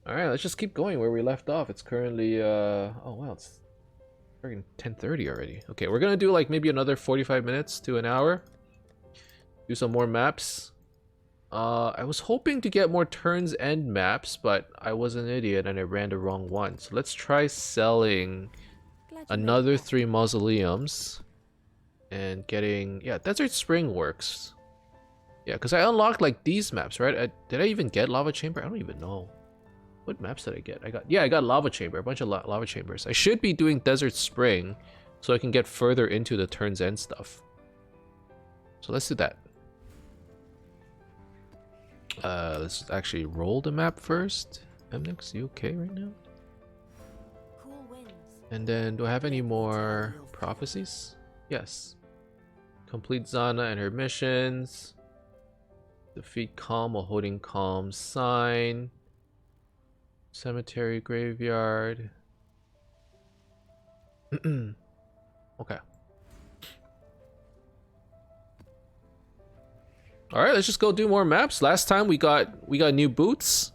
Alright, let's just keep going where we left off. It's currently, oh wow, it's freaking 10:30 already. Okay, we're gonna do like maybe another 45 minutes to an hour. Do some more maps. I was hoping to get more turns end maps, but I was an idiot and I ran the wrong one. So let's try selling another 3 mausoleums and getting, yeah, Desert Spring works. Yeah, because I unlocked like these maps, right? Did I even get Lava Chamber? I don't even know. What maps did I get? I got Lava Chamber, a bunch of Lava Chambers. I should be doing Desert Spring so I can get further into the turns end stuff. So let's do that. Let's actually roll the map first. Emnix, you okay right now? Cool winds. And then, do I have any more prophecies? Yes. Complete Zana and her missions. Defeat Calm while holding Calm's sign. Cemetery graveyard. Okay. All right, let's just go do more maps. Last time we got new boots.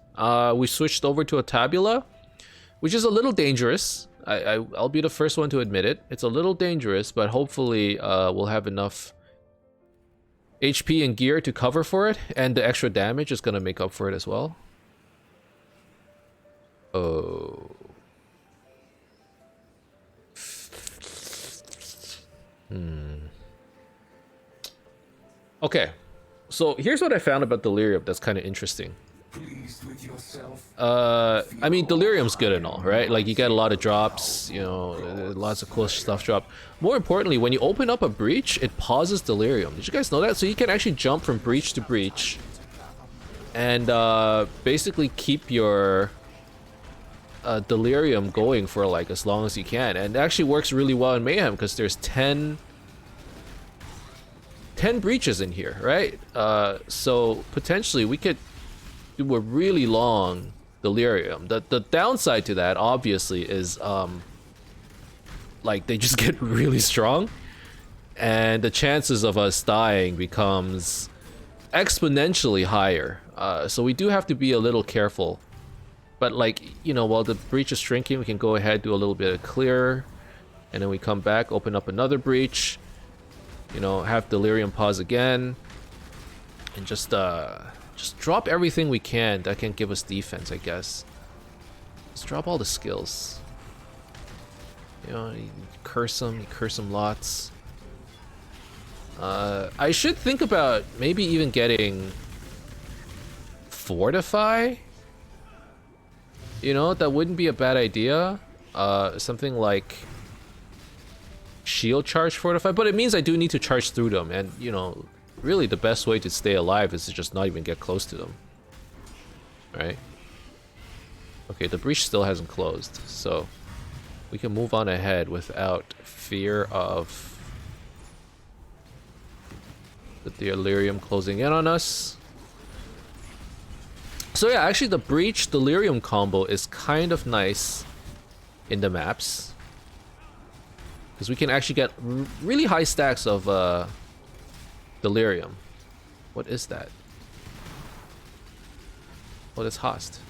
We switched over to a tabula, which is a little dangerous. I'll be the first one to admit it. It's a little dangerous, but hopefully we'll have enough HP and gear to cover for it, and the extra damage is gonna make up for it as well. Oh. Okay. So here's what I found about Delirium that's kind of interesting. I mean, Delirium's good and all, right? Like, you get a lot of drops, you know, lots of cool stuff drop. More importantly, when you open up a breach, it pauses Delirium. Did you guys know that? So you can actually jump from breach to breach and basically keep your Delirium going for like as long as you can. And it actually works really well in Mayhem because there's 10 breaches in here, right? So potentially we could do a really long Delirium. The downside to that obviously is like they just get really strong and the chances of us dying becomes exponentially higher. So we do have to be a little careful. But like, you know, while the breach is shrinking, we can go ahead, do a little bit of clear, and then we come back, open up another breach, you know, have Delirium pause again, and just drop everything we can that can give us defense, I guess. Just drop all the skills. You know, you curse them lots. I should think about maybe even getting Fortify. You know, that wouldn't be a bad idea. Something like shield charge Fortify, but it means I do need to charge through them, and you know, really the best way to stay alive is to just not even get close to them. Right? Okay, the breach still hasn't closed, so we can move on ahead without fear of the Delirium closing in on us. So yeah, actually the breach Delirium combo is kind of nice in the maps, because we can actually get really high stacks of Delirium. What is that? Oh, that's Host.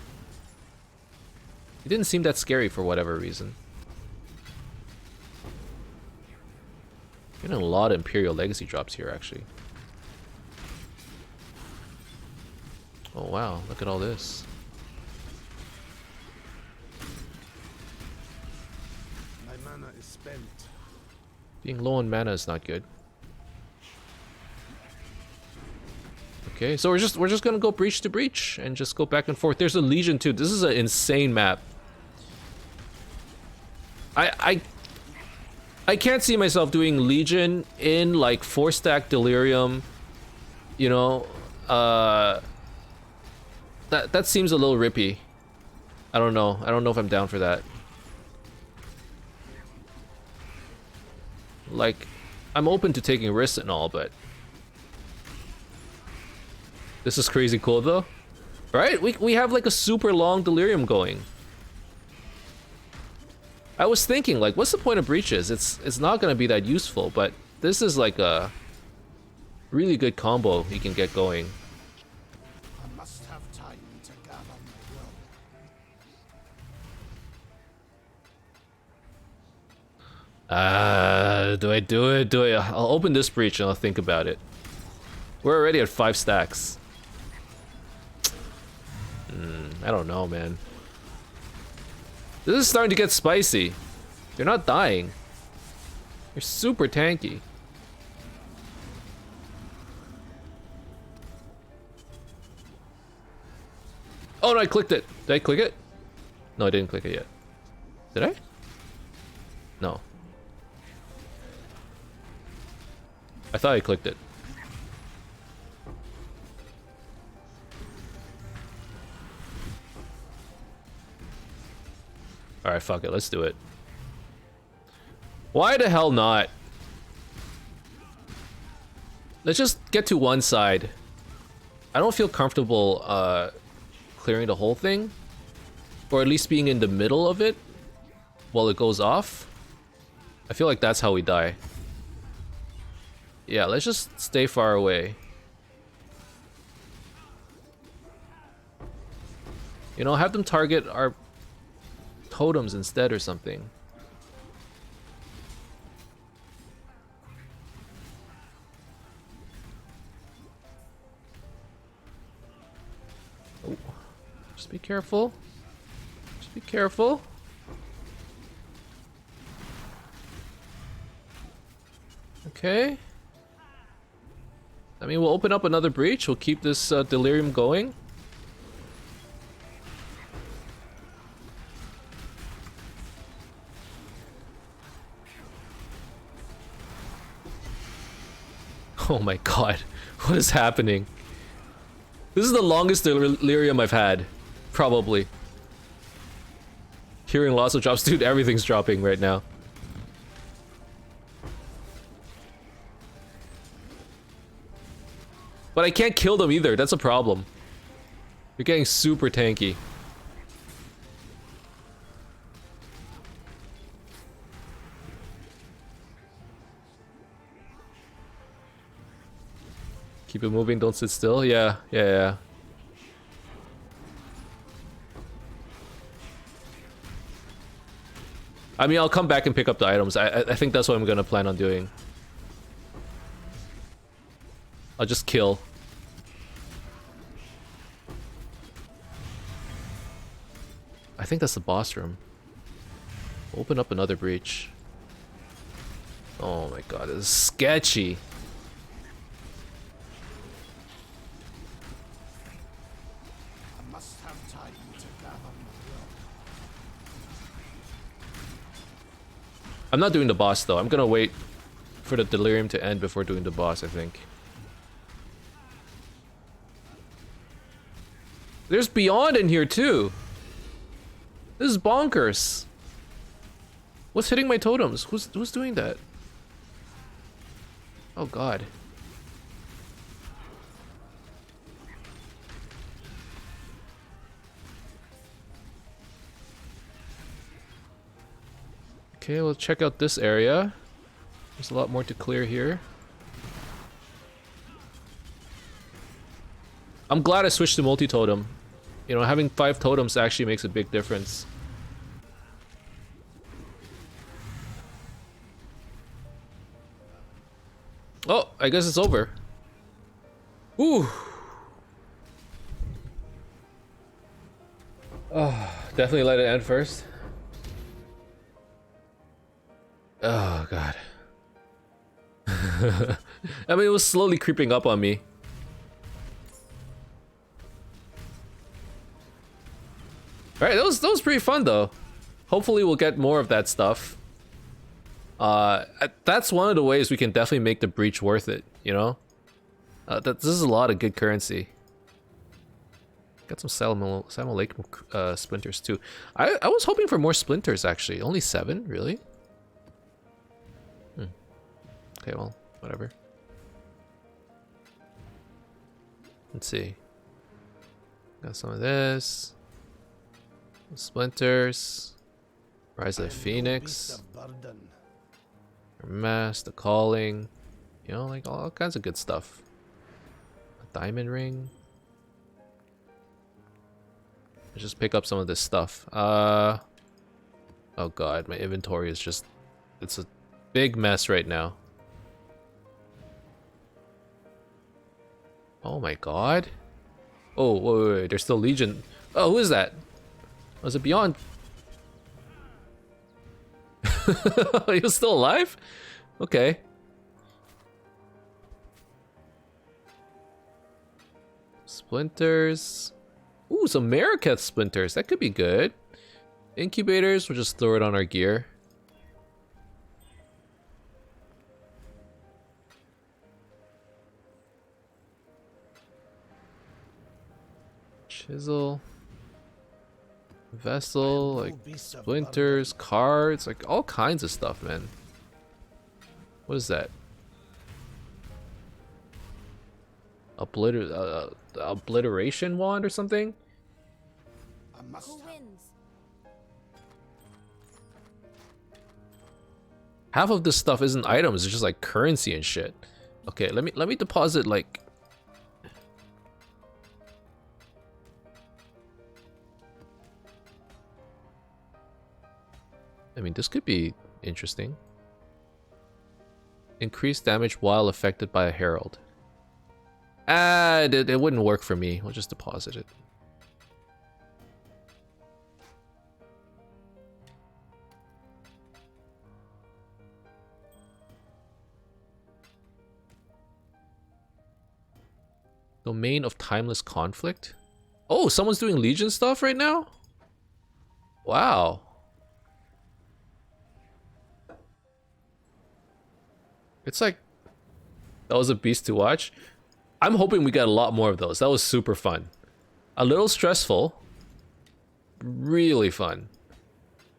It didn't seem that scary for whatever reason. Getting a lot of Imperial Legacy drops here, actually. Oh wow, look at all this. My mana is spent. Being low on mana is not good. Okay, so we're just gonna go breach to breach and just go back and forth. There's a Legion too. This is an insane map. I can't see myself doing Legion in like 4-stack Delirium. You know, that seems a little rippy. I don't know. I don't know if I'm down for that. Like, I'm open to taking risks and all, but this is crazy cool though. Right? We have like a super long Delirium going. I was thinking, like, what's the point of breaches? It's not gonna be that useful, but this is like a really good combo you can get going. I must have time to gather my will. Do I do it? I'll open this breach and I'll think about it. We're already at 5 stacks. I don't know, man. This is starting to get spicy. They're not dying. They're super tanky. Oh no, I clicked it. Did I click it? No, I didn't click it yet. Did I? No. I thought I clicked it. Alright, fuck it, let's do it. Why the hell not? Let's just get to one side. I don't feel comfortable clearing the whole thing. Or at least being in the middle of it while it goes off. I feel like that's how we die. Yeah, let's just stay far away. You know, have them target our totems instead or something. Oh, just be careful. Just be careful. Okay. I mean, we'll open up another breach. We'll keep this delirium going. Oh my god, what is happening? This is the longest delirium I've had, probably. Hearing lots of drops, dude, everything's dropping right now. But I can't kill them either, that's a problem. They're getting super tanky. Keep it moving, don't sit still. Yeah. I mean, I'll come back and pick up the items. I think that's what I'm gonna plan on doing. I'll just kill. I think that's the boss room. Open up another breach. Oh my god, this is sketchy. I'm not doing the boss though. I'm gonna wait for the delirium to end before doing the boss, I think. There's Beyond in here too. This is bonkers. What's hitting my totems? Who's doing that? Oh god. Okay, we'll check out this area. There's a lot more to clear here. I'm glad I switched to multi-totem. You know, having 5 totems actually makes a big difference. Oh, I guess it's over. Ooh. Oh, definitely let it end first. Oh god. I mean, it was slowly creeping up on me. Alright, that was pretty fun though. Hopefully we'll get more of that stuff. That's one of the ways we can definitely make the breach worth it, you know? This is a lot of good currency. Got some Salmon Lake splinters too. I was hoping for more splinters actually. Only 7, really? Okay, well, whatever. Let's see. Got some of this. Splinters. Rise of the Phoenix. Mass, the Calling. You know, like all kinds of good stuff. A diamond ring. Let's just pick up some of this stuff. Oh god, my inventory is just... It's a Big mess right now. Oh my god. Oh, wait, there's still Legion. Oh, who is that? Was it Beyond? He was still alive? Okay. Splinters. Ooh, some Mariketh splinters. That could be good. Incubators, we'll just throw it on our gear. Chisel. Vessel, like splinters, cards, like all kinds of stuff, man. What is that? Obliteration wand or something? Who wins? Half of this stuff isn't items, it's just like currency and shit. Okay, let me deposit like I mean, this could be interesting. Increased damage while affected by a herald. Ah, it wouldn't work for me. We'll just deposit it. Domain of Timeless Conflict? Oh, someone's doing Legion stuff right now? Wow. It's like, that was a beast to watch. I'm hoping we get a lot more of those. That was super fun. A little stressful. Really fun.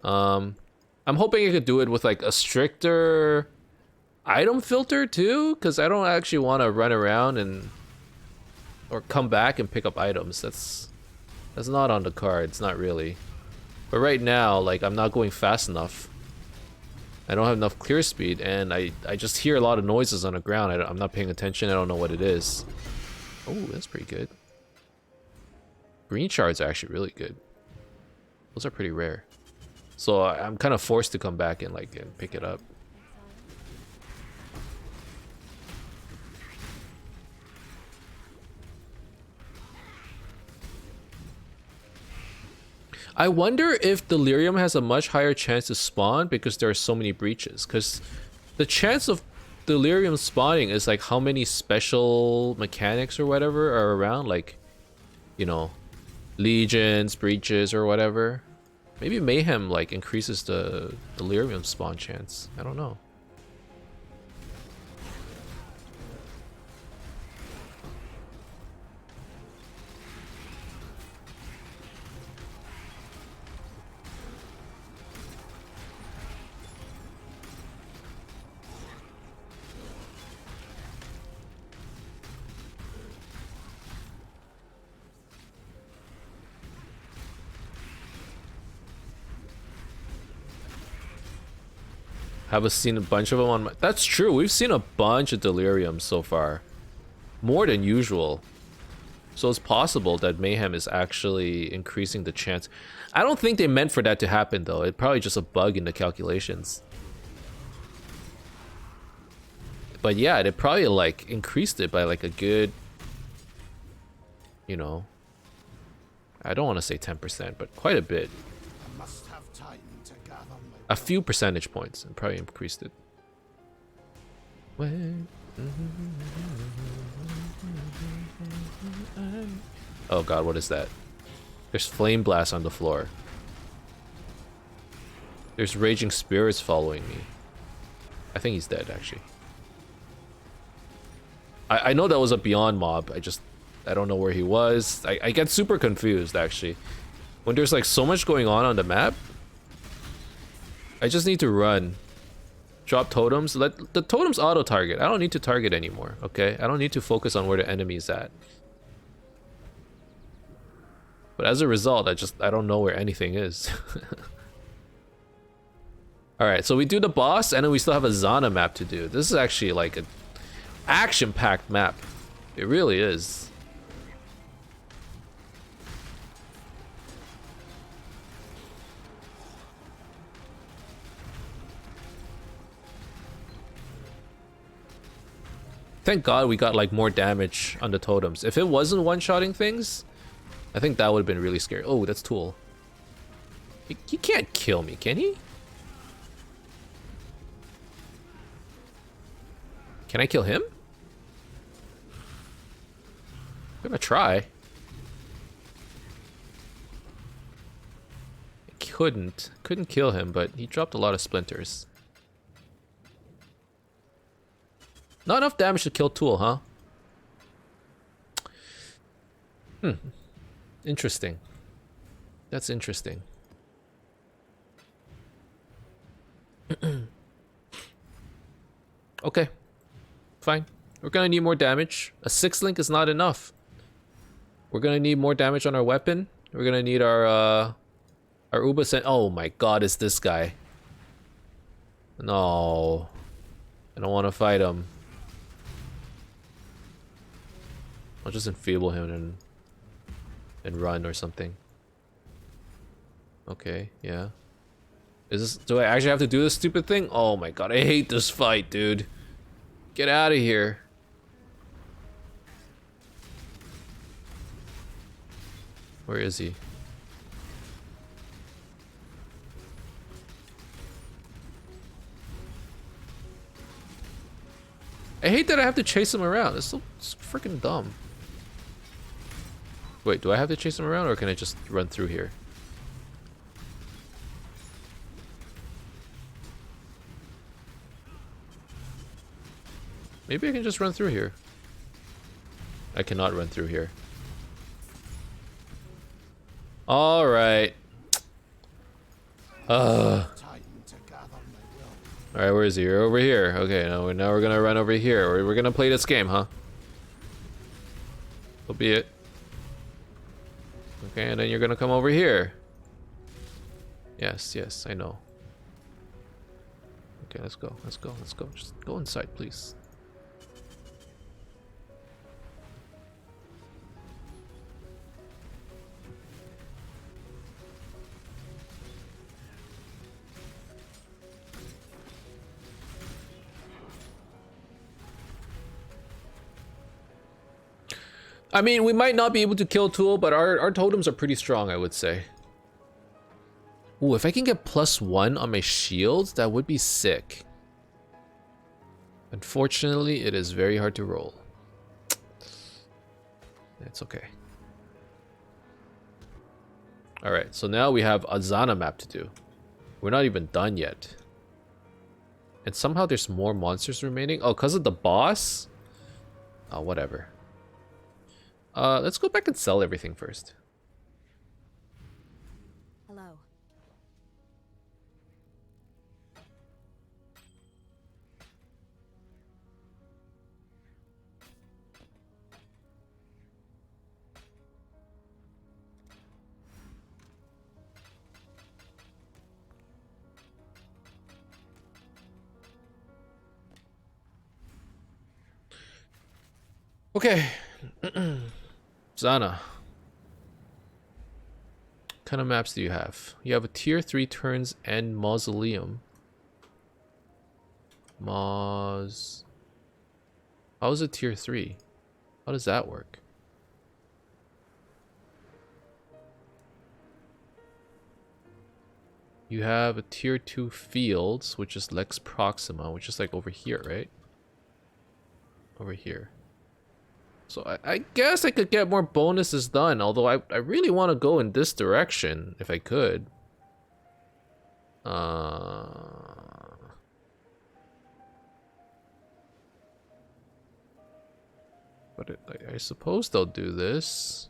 I'm hoping I could do it with like a stricter item filter too, because I don't actually want to run around and or come back and pick up items. That's not on the cards, not really. But right now, like, I'm not going fast enough. I don't have enough clear speed, and I just hear a lot of noises on the ground. I'm not paying attention. I don't know what it is. Oh, that's pretty good. Green shards are actually really good. Those are pretty rare. So I'm kind of forced to come back and like and pick it up. I wonder if Delirium has a much higher chance to spawn because there are so many breaches. Because the chance of Delirium spawning is like how many special mechanics or whatever are around. Like, you know, legions, breaches, or whatever. Maybe Mayhem like increases the Delirium spawn chance. I don't know. Have seen a bunch of them on my... That's true. We've seen a bunch of Delirium so far. More than usual. So it's possible that Mayhem is actually increasing the chance. I don't think they meant for that to happen though. It's probably just a bug in the calculations. But yeah, they probably like increased it by like a good... You know... I don't want to say 10%, but quite a bit. A few percentage points and probably increased it. Oh god, what is that? There's flame blast on the floor. There's raging spirits following me. I think he's dead actually. I know that was a beyond mob. I don't know where he was. I get super confused actually. When there's like so much going on the map. I just need to run. Drop totems. Let the totems auto target. I don't need to target anymore, okay? I don't need to focus on where the enemy is at. But as a result, I don't know where anything is. Alright, so we do the boss and then we still have a Zana map to do. This is actually like an action-packed map. It really is. thank God we got like more damage on the totems. If it wasn't one-shotting things, I think that would have been really scary. Oh, that's Tool. He can't kill me, can he? Can I kill him? I'm gonna try. I couldn't kill him, but he dropped a lot of splinters. Not enough damage to kill Tool, huh? Interesting. That's interesting. Okay. Fine. We're gonna need more damage. A 6-link is not enough. We're gonna need more damage on our weapon. We're gonna need our Uba sent. Oh my god, it's this guy. No. I don't want to fight him. I'll just enfeeble him and run or something. Okay, yeah. Do I actually have to do this stupid thing? Oh my god, I hate this fight, dude. Get out of here. Where is he? I hate that I have to chase him around. It's so freaking dumb. Wait, do I have to chase him around or can I just run through here? Maybe I can just run through here. I cannot run through here. Alright. Alright, where is he? You're over here. Okay, now we're gonna run over here. We're gonna play this game, huh? So be it. Okay, and then you're gonna come over here. Yes, yes, I know. Okay, let's go. Let's go. Let's go. Just go inside, please. I mean, we might not be able to kill Tool, but our totems are pretty strong, I would say. Ooh, if I can get +1 on my shields, that would be sick. Unfortunately, it is very hard to roll. It's okay. Alright, so now we have a Zana map to do. We're not even done yet. And somehow there's more monsters remaining. Oh, because of the boss? Oh, whatever. Let's go back and sell everything first. Hello. Okay. Zana. What kind of maps do you have? You have a tier 3 turns and mausoleum. How is it tier 3? How does that work? You have a tier 2 fields, which is Lex Proxima, which is like over here, right? Over here. So I guess I could get more bonuses done, although I really want to go in this direction if I could. But I suppose they'll do this.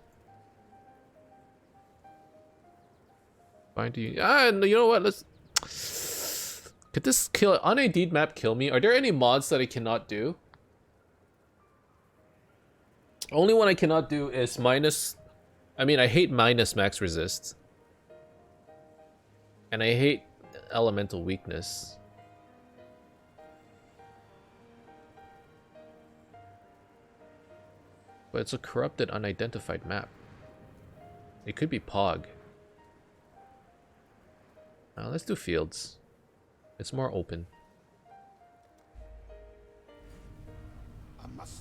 Find you. You know what? Let's. Could this kill UnID'd map kill me? Are there any mods that I cannot do? Only one I cannot do is minus. I mean, I hate minus max resist. And I hate elemental weakness. But it's a corrupted, unidentified map. It could be Pog. Let's do fields. It's more open. I must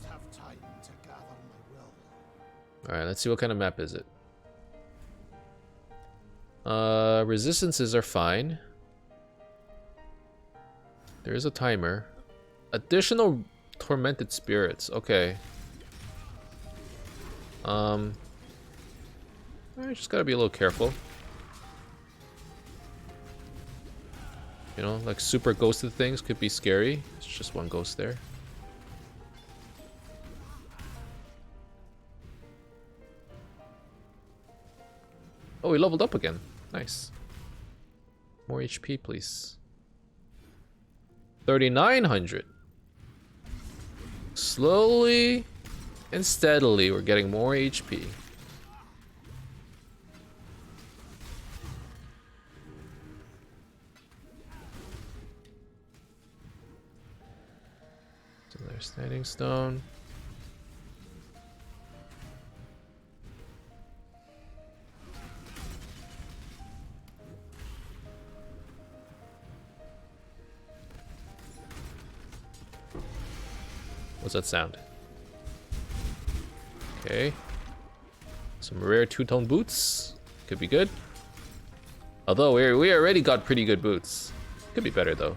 Alright, let's see what kind of map is it. Resistances are fine. There is a timer. Additional tormented spirits. Okay. I just gotta be a little careful. You know, like super ghosted things could be scary. It's just one ghost there. Oh, we leveled up again. Nice. More HP, please. 3,900. Slowly and steadily, we're getting more HP. So there's standing stone. What's that sound? Okay. Some rare two-tone boots. Could be good. Although we already got pretty good boots. Could be better though.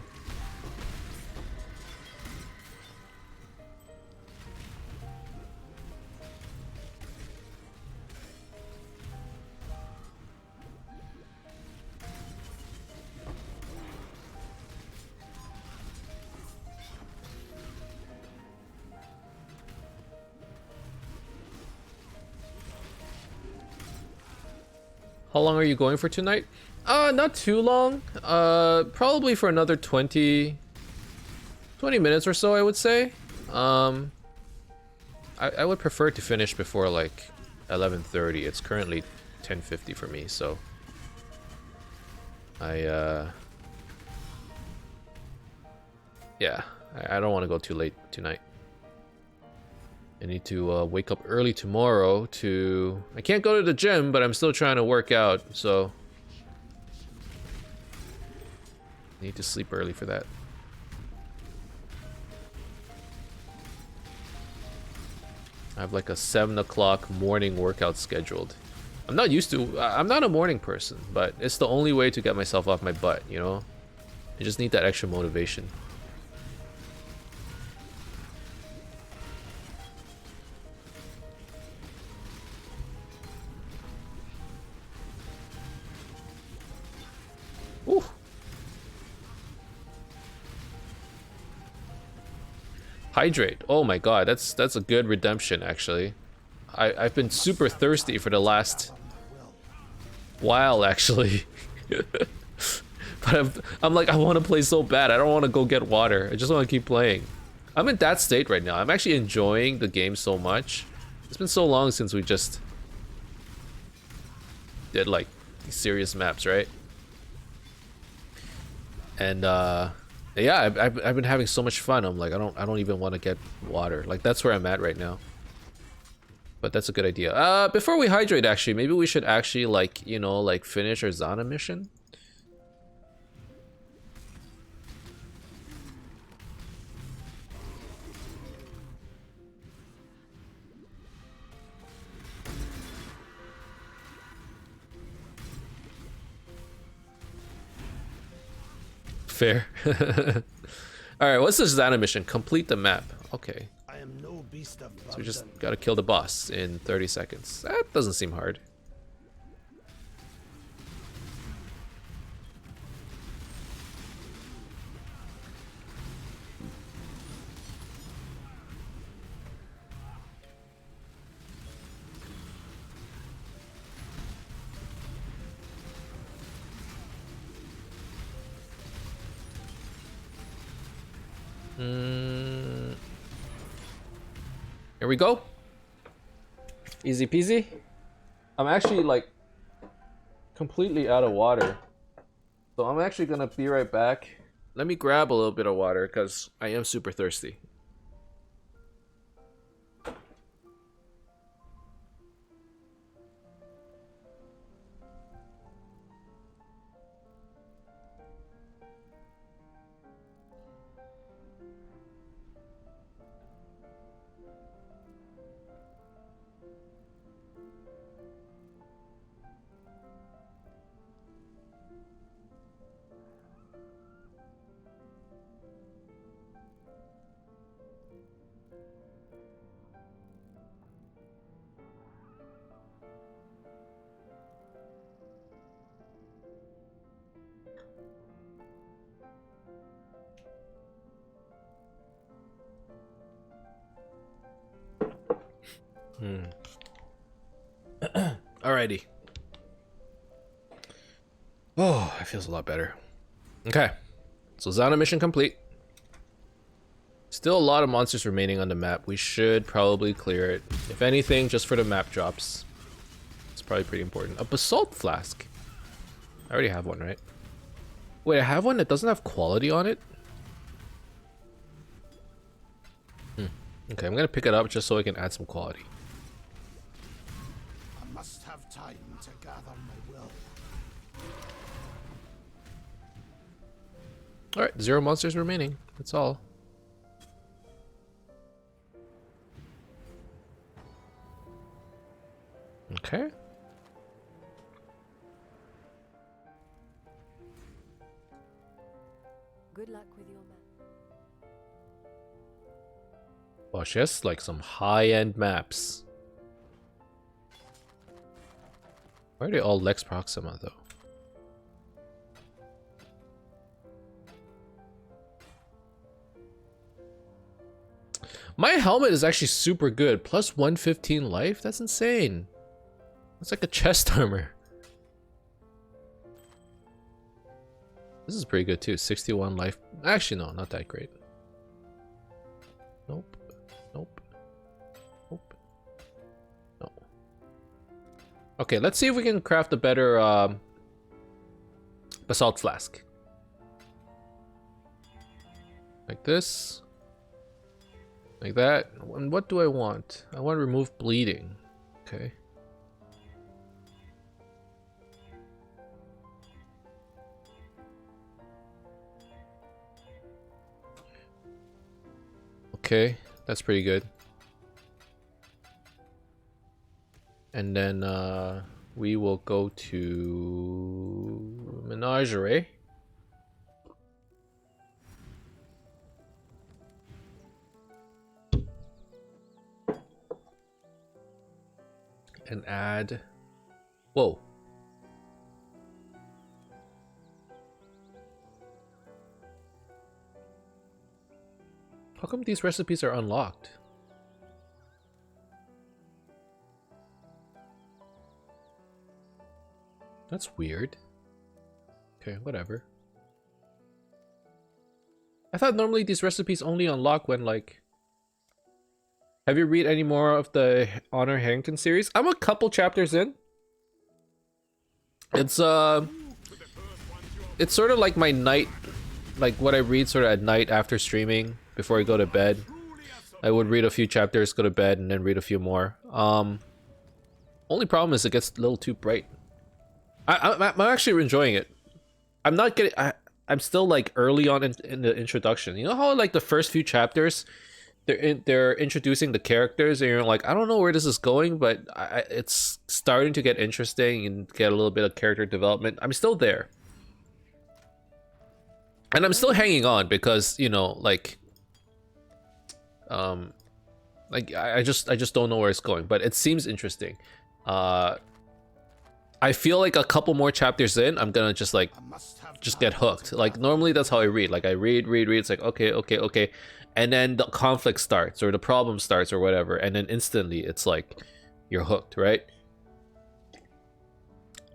How long are you going for tonight? Not too long. Probably for another 20 minutes or so, I would say. I would prefer to finish before like 11:30. It's currently 10:50 for me, so yeah, I don't want to go too late tonight. I need to wake up early tomorrow to... I can't go to the gym, but I'm still trying to work out, so... I need to sleep early for that. I have like a 7 o'clock morning workout scheduled. I'm not used to... I'm not a morning person, but it's the only way to get myself off my butt, you know? I just need that extra motivation. Ooh. Hydrate. Oh my god, that's a good redemption actually. I've been super thirsty for the last while actually. But I'm like, I want to play so bad. I don't want to go get water. I just want to keep playing. I'm in that state right now. I'm actually enjoying the game so much. It's been so long since we just did like these serious maps, right? And yeah, I've been having so much fun. I'm like, I don't even want to get water. Like that's where I'm at right now. But that's a good idea. Before we hydrate, actually, maybe we should actually like, you know, like finish our Zana mission. Fair. Alright, what's this Zana mission? Complete the map. Okay. I am no beast of So we just gotta kill the boss in 30 seconds. That doesn't seem hard. Here we go. Easy peasy. I'm actually like completely out of water. So I'm actually gonna be right back. Let me grab a little bit of water because I am super thirsty. Alrighty. Oh, it feels a lot better. Okay. So Zana mission complete. Still a lot of monsters remaining on the map. We should probably clear it. If anything, just for the map drops. It's probably pretty important. A basalt flask. I already have one, right? Wait, I have one that doesn't have quality on it? Okay, I'm gonna pick it up just so I can add some quality. I must have time to gather my will. Alright, 0 monsters remaining. That's all. Okay. Good luck with your map. Well, she has like some high-end maps. Why are they all Lex Proxima though? My helmet is actually super good. Plus 115 life? That's insane. It's like a chest armor. This is pretty good too. 61 life. Actually, no, not that great. Nope. Nope. Nope. No. Okay, let's see if we can craft a better basalt flask. Like this. Like that. And what do I want? I want to remove bleeding. Okay. Okay, that's pretty good. And then we will go to Menagerie. And add... Whoa. How come these recipes are unlocked? That's weird. Okay, whatever. I thought normally these recipes only unlock when like... Have you read any more of the Honor Harrington series? I'm a couple chapters in. It's sort of like my night, like what I read sort of at night after streaming before I go to bed. I would read a few chapters, go to bed, and then read a few more. Only problem is it gets a little too bright. I'm actually enjoying it. I'm not getting. I'm still like early on in the introduction. You know how like the first few chapters, they're introducing the characters, and you're like, I don't know where this is going, but it's starting to get interesting and get a little bit of character development. I'm still there, and I'm still hanging on because you know like. Like I just don't know where it's going, but it seems interesting. I feel like a couple more chapters in, I'm gonna just like get hooked. Like normally that's how I read. Like I read. It's like okay, and then the conflict starts or the problem starts or whatever, and then instantly it's like you're hooked, right?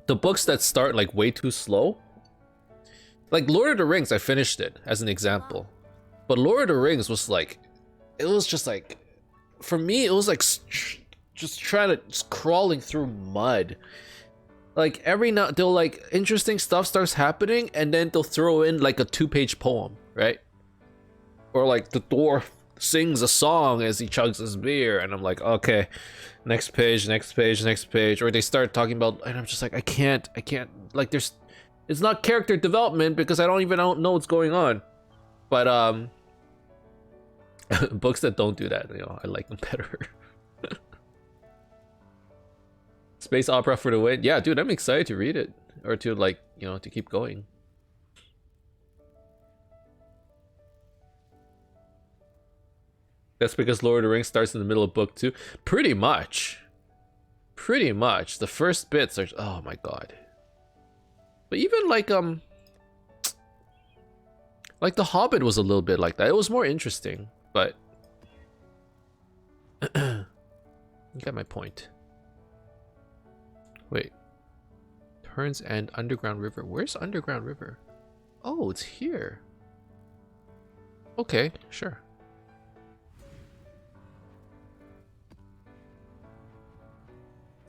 The books that start like way too slow, like Lord of the Rings, I finished it as an example, but Lord of the Rings was like. It was just like, for me, it was like just crawling through mud. Like every now, they'll like interesting stuff starts happening, and then they'll throw in like a 2-page poem, right? Or like the dwarf sings a song as he chugs his beer, and I'm like, okay, next page. Or they start talking about, and I'm just like, I can't. Like it's not character development because I don't know what's going on. But books that don't do that, you know, I like them better. Space opera for the win. Yeah, dude, I'm excited to read it. Or to like, you know, to keep going. That's because Lord of the Rings starts in the middle of book 2. Pretty much. The first bits are, oh my god. But even like The Hobbit was a little bit like that. It was more interesting. But You got my point. Wait. Turns and Underground River. Where's Underground River? Oh, it's here. Okay, sure.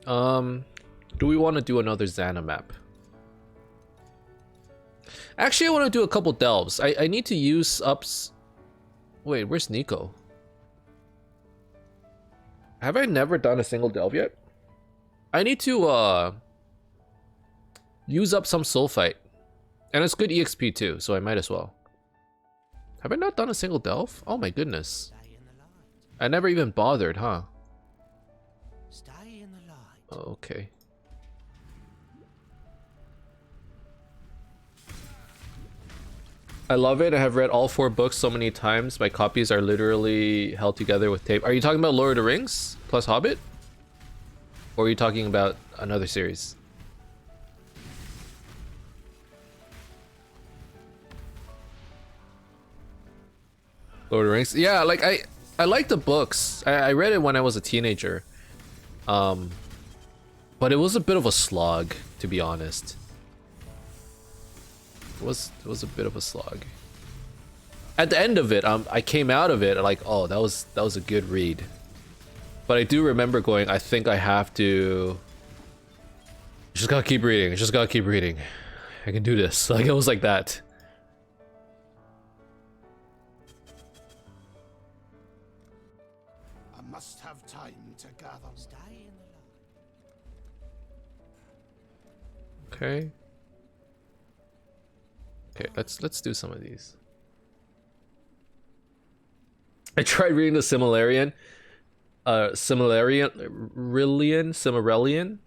Do we want to do another Xana map? Actually, I want to do a couple delves. I need to use ups. Wait, where's Nico? Have I never done a single delve yet? I need to use up some sulfite. And it's good EXP too, so I might as well. Have I not done a single delve? Oh my goodness. I never even bothered, huh? Stay in the light. Oh, okay. I love it. I have read all 4 books so many times. My copies are literally held together with tape. Are you talking about Lord of the Rings plus Hobbit? Or are you talking about another series? Lord of the Rings? Yeah, like I like the books. I read it when I was a teenager. But it was a bit of a slog, to be honest. It was a bit of a slog. At the end of it, I came out of it like, oh, that was a good read. But I do remember going, I think I have to. Just gotta keep reading. Just gotta keep reading. I can do this. Like it was like that. I must have time to gather. Stay in the light. Okay. Okay, let's do some of these. I tried reading the Similarian, Cimmerillion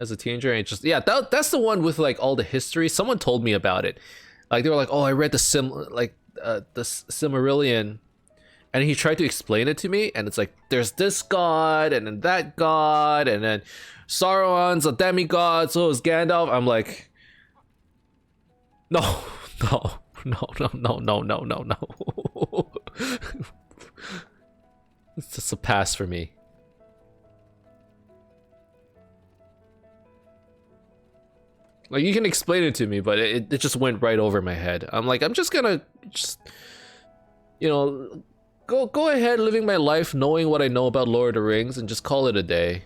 as a teenager, and it just that's the one with like all the history. Someone told me about it. Like they were like, "Oh, I read the Cimmerillion," and he tried to explain it to me, and it's like there's this god and then that god, and then Sauron's a demigod, so is Gandalf. I'm like, no. It's just a pass for me. Like you can explain it to me, but it just went right over my head. I'm like, I'm just gonna you know, go ahead living my life knowing what I know about Lord of the Rings and just call it a day.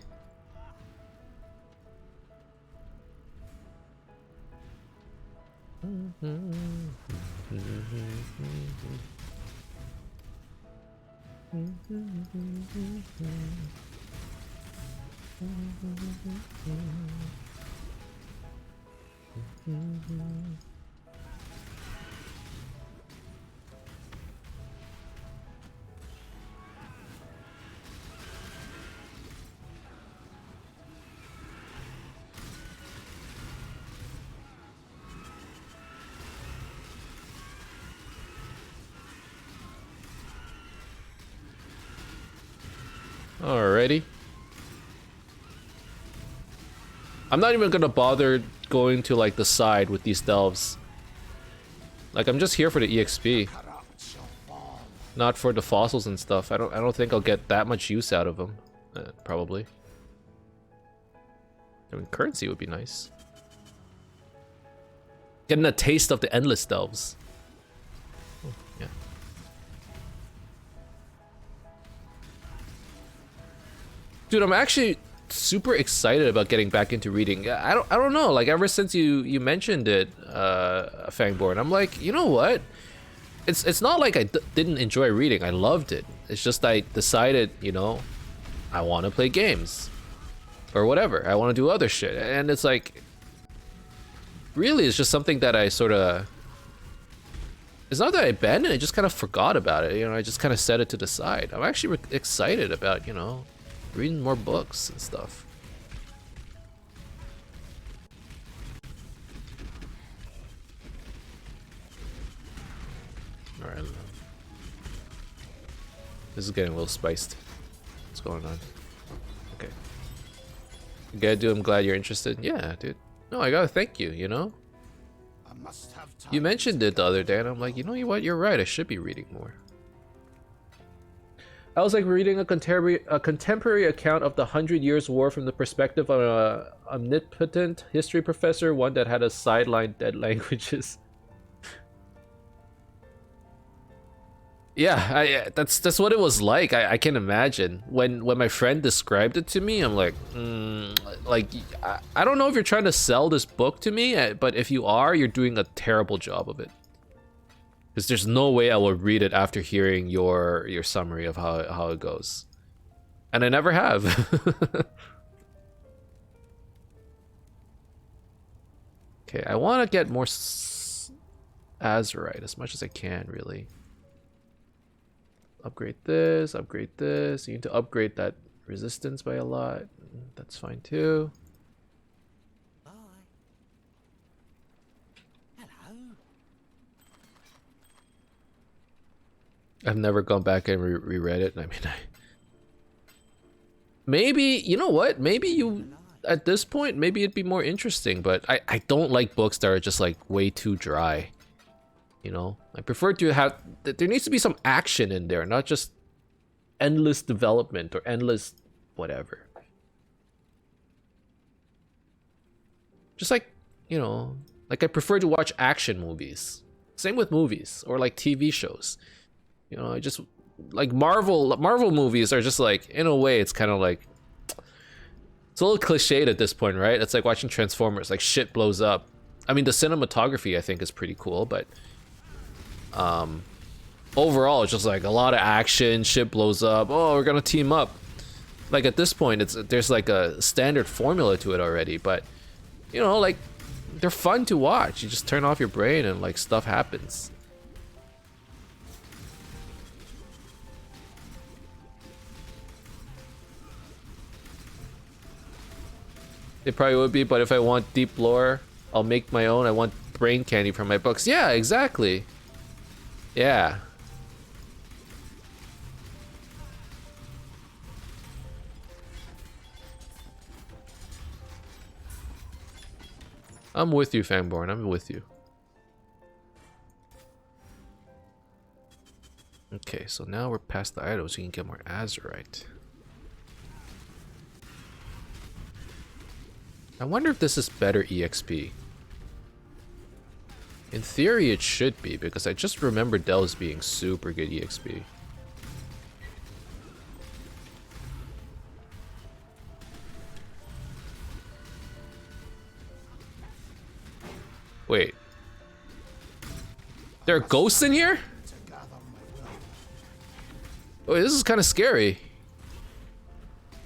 Alrighty. I'm not even gonna bother going to like the side with these delves. Like I'm just here for the EXP, not for the fossils and stuff. I don't think I'll get that much use out of them. Probably. I mean, currency would be nice. Getting a taste of the endless delves. Oh, yeah. Dude, I'm actually super excited about getting back into reading. I don't know, like ever since you mentioned it, Fangborn, I'm like, you know what? It's not like I didn't enjoy reading. I loved it. It's just I decided, you know, I want to play games or whatever. I want to do other shit, and it's like, really, it's just something that I sort of. It's not that I abandoned it. I just kind of forgot about it. You know, I just kind of set it to the side. I'm actually excited about, you know, reading more books and stuff. Alright. This is getting a little spiced. What's going on? Okay. Good, dude. I'm glad you're interested. Yeah, dude. No, I gotta thank you, you know? I must have time. You mentioned it the other day, and I'm like, you know what? You're right. I should be reading more. I was like reading a contemporary account of the 100 Years' War from the perspective of an omnipotent history professor, one that had a sideline dead languages. Yeah, that's what it was like. I can imagine when my friend described it to me. I'm like, like I don't know if you're trying to sell this book to me, but if you are, you're doing a terrible job of it. Because there's no way I will read it after hearing your summary of how it goes, and I never have. Okay, I want to get more azurite as much as I can, really. Upgrade this, upgrade this. You need to upgrade that resistance by a lot. That's fine too. Bye. Hello. I've never gone back and reread it. I mean, maybe, you know what? Maybe you, at this point, maybe it'd be more interesting, but I don't like books that are just like way too dry. You know, I prefer to have, there needs to be some action in there, not just endless development or endless whatever. Just like, you know, like I prefer to watch action movies. Same with movies or like TV shows. You know, I just like Marvel movies are just like, in a way, it's kind of like, it's a little cliched at this point, right? It's like watching Transformers, like shit blows up. I mean, the cinematography I think is pretty cool, but overall it's just like a lot of action, shit blows up, oh, we're gonna team up. Like at this point, there's like a standard formula to it already, but you know, like they're fun to watch. You just turn off your brain and like stuff happens. It probably would be, but if I want deep lore, I'll make my own. I want brain candy from my books. Yeah, exactly. Yeah. I'm with you, Fangborn. I'm with you. Okay, so now we're past the items. We can get more azurite. I wonder if this is better EXP. In theory, it should be, because I just remember Delves being super good EXP. Wait. There are ghosts in here? Wait, this is kind of scary.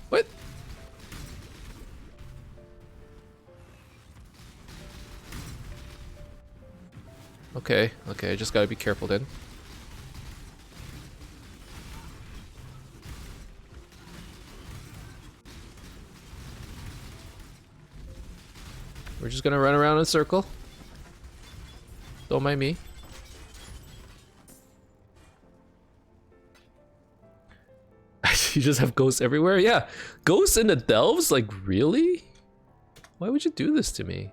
What? Okay, I just gotta be careful then. We're just gonna run around in a circle. Don't mind me. You just have ghosts everywhere? Yeah. Ghosts in the delves? Like, really? Why would you do this to me?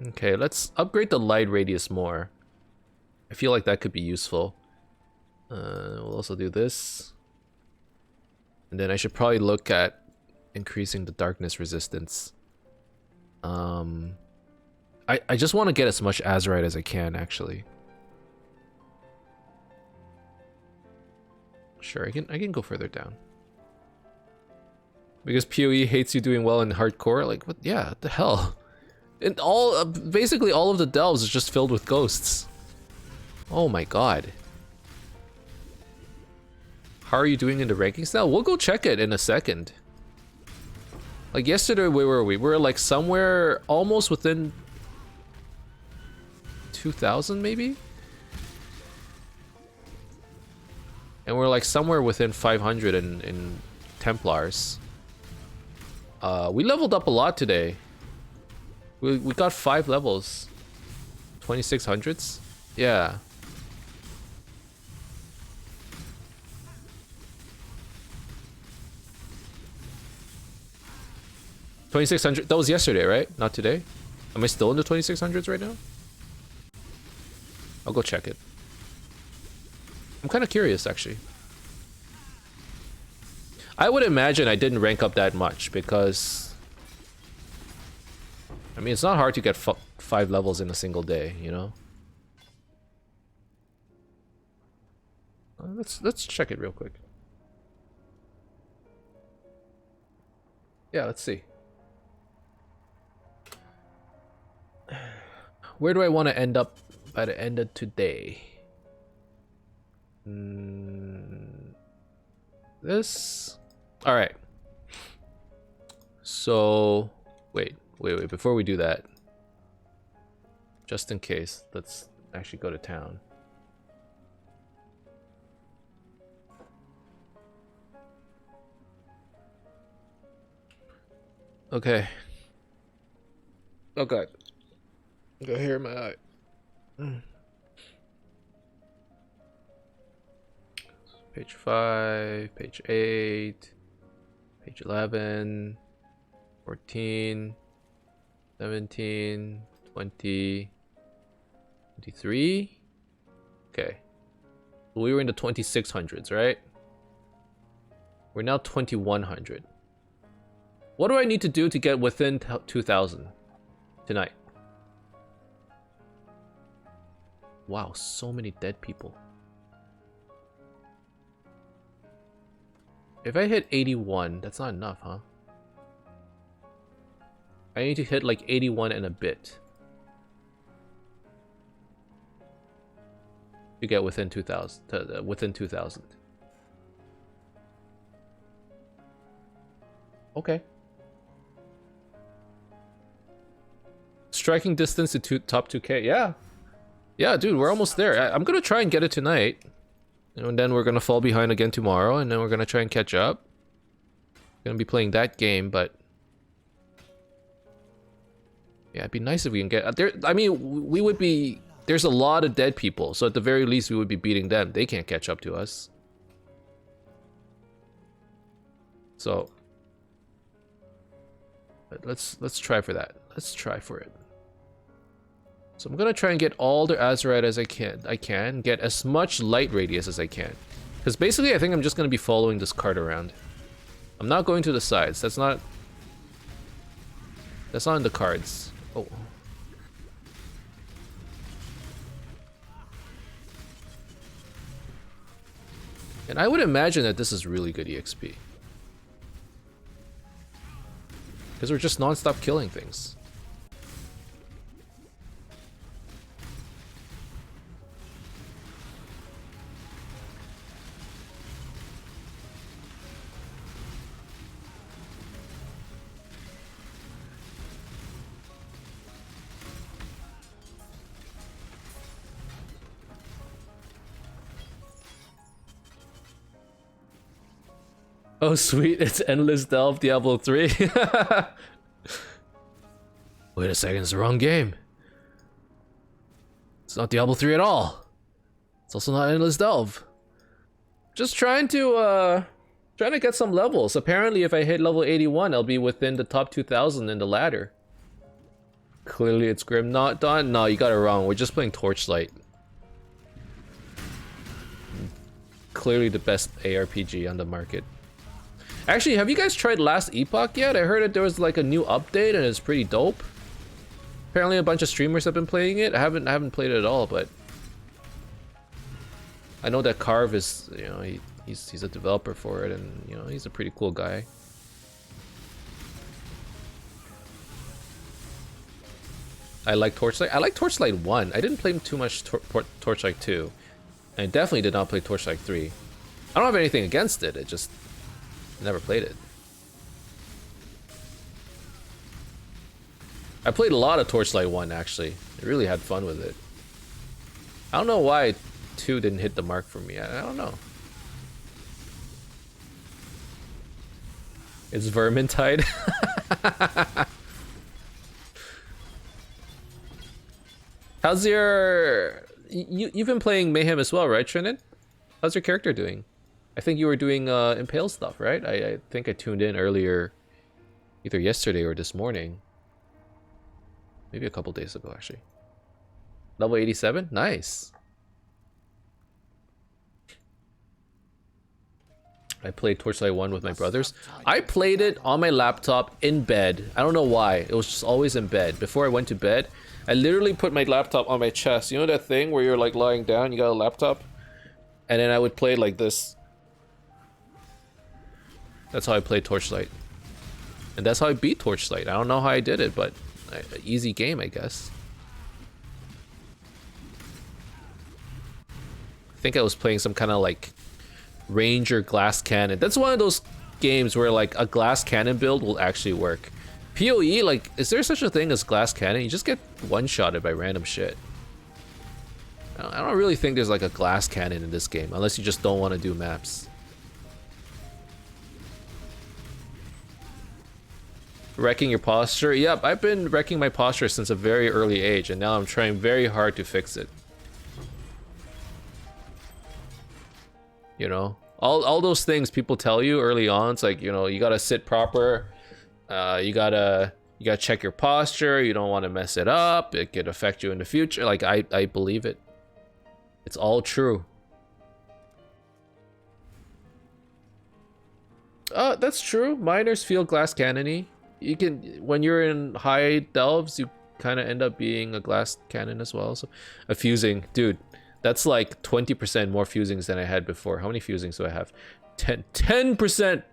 Okay, let's upgrade the light radius more. I feel like that could be useful. We'll also do this. And then I should probably look at increasing the darkness resistance. I just want to get as much azurite as I can, actually. Sure, I can go further down. Because PoE hates you doing well in hardcore? Like, what? Yeah, what the hell? And basically all of the delves is just filled with ghosts. Oh my god. How are you doing in the rankings now? We'll go check it in a second. Like yesterday, where were we? We were like somewhere almost within 2,000 maybe? And we're like somewhere within 500 in Templars. We leveled up a lot today. We got 5 levels. 2600s? Yeah. $2,600. That was yesterday, right? Not today? Am I still in the 2600s right now? I'll go check it. I'm kind of curious, actually. I would imagine I didn't rank up that much because... I mean, it's not hard to get 5 levels in a single day, you know? Let's check it real quick. Yeah, let's see. Where do I want to end up by the end of today? This. All right. So, wait. Before we do that, just in case, let's actually go to town. Okay. Okay. Go here, my eye. Page 5, page 8, page 11, 14, 17, 20, 23. Okay. We were in the 2600s, right? We're now 2100. What do I need to do to get within 2000 tonight? Wow, so many dead people. If I hit 81, that's not enough, huh? I need to hit like 81 and a bit to get within 2000. Within 2000. Okay. Striking distance to top 2K. Yeah. Yeah, dude, we're almost there. I'm gonna try and get it tonight. And then we're gonna fall behind again tomorrow, and then we're gonna try and catch up. Gonna be playing that game, but yeah, it'd be nice if we can get there. I mean, we would be. There's a lot of dead people, so at the very least, we would be beating them. They can't catch up to us. So, but let's try for that. Let's try for it. So I'm gonna try and get all the Azerite as I can get as much light radius as I can, because basically I think I'm just gonna be following this card around. I'm not going to the sides. That's not in the cards. Oh. And I would imagine that this is really good EXP, because we're just non-stop killing things. Oh sweet, it's Endless Delve Diablo 3. Wait a second, it's the wrong game. It's not Diablo 3 at all. It's also not Endless Delve. Just trying to get some levels. Apparently if I hit level 81, I'll be within the top 2000 in the ladder. Clearly it's Grim. Not done. No, you got it wrong. We're just playing Torchlight. Clearly the best ARPG on the market. Actually, have you guys tried Last Epoch yet? I heard that there was like a new update and it's pretty dope. Apparently a bunch of streamers have been playing it. I haven't played it at all, but I know that Carve is, you know, he's a developer for it, and you know, he's a pretty cool guy. I like Torchlight. I like Torchlight 1. I didn't play too much Torchlight 2. And I definitely did not play Torchlight 3. I don't have anything against it. It just never played it. I played a lot of Torchlight 1 actually. I really had fun with it. I don't know why 2 didn't hit the mark for me. I don't know. It's Vermintide. How's your... You've been playing Mayhem as well, right, Trinan? How's your character doing? I think you were doing Impale stuff, right? I think I tuned in earlier, either yesterday or this morning. Maybe a couple days ago, actually. Level 87? Nice. I played Torchlight 1 with my brothers. I played it on my laptop in bed. I don't know why. It was just always in bed. Before I went to bed, I literally put my laptop on my chest. You know that thing where you're like lying down, you got a laptop? And then I would play like this. That's how I played Torchlight. And that's how I beat Torchlight. I don't know how I did it, but easy game, I guess. I think I was playing some kind of like Ranger glass cannon. That's one of those games where like a glass cannon build will actually work. PoE, like, is there such a thing as glass cannon? You just get one-shotted by random shit. I don't really think there's like a glass cannon in this game, unless you just don't want to do maps. Wrecking your posture? Yep, I've been wrecking my posture since a very early age, and now I'm trying very hard to fix it. You know, all those things people tell you early on. It's like, you know, you gotta sit proper. You gotta check your posture. You don't want to mess it up. It could affect you in the future. Like I believe it. It's all true. That's true. Miners feel glass cannony. You can, when you're in high delves, you kind of end up being a glass cannon as well. So a fusing, dude. That's like 20% more fusings than I had before. How many fusings do I have? 10%.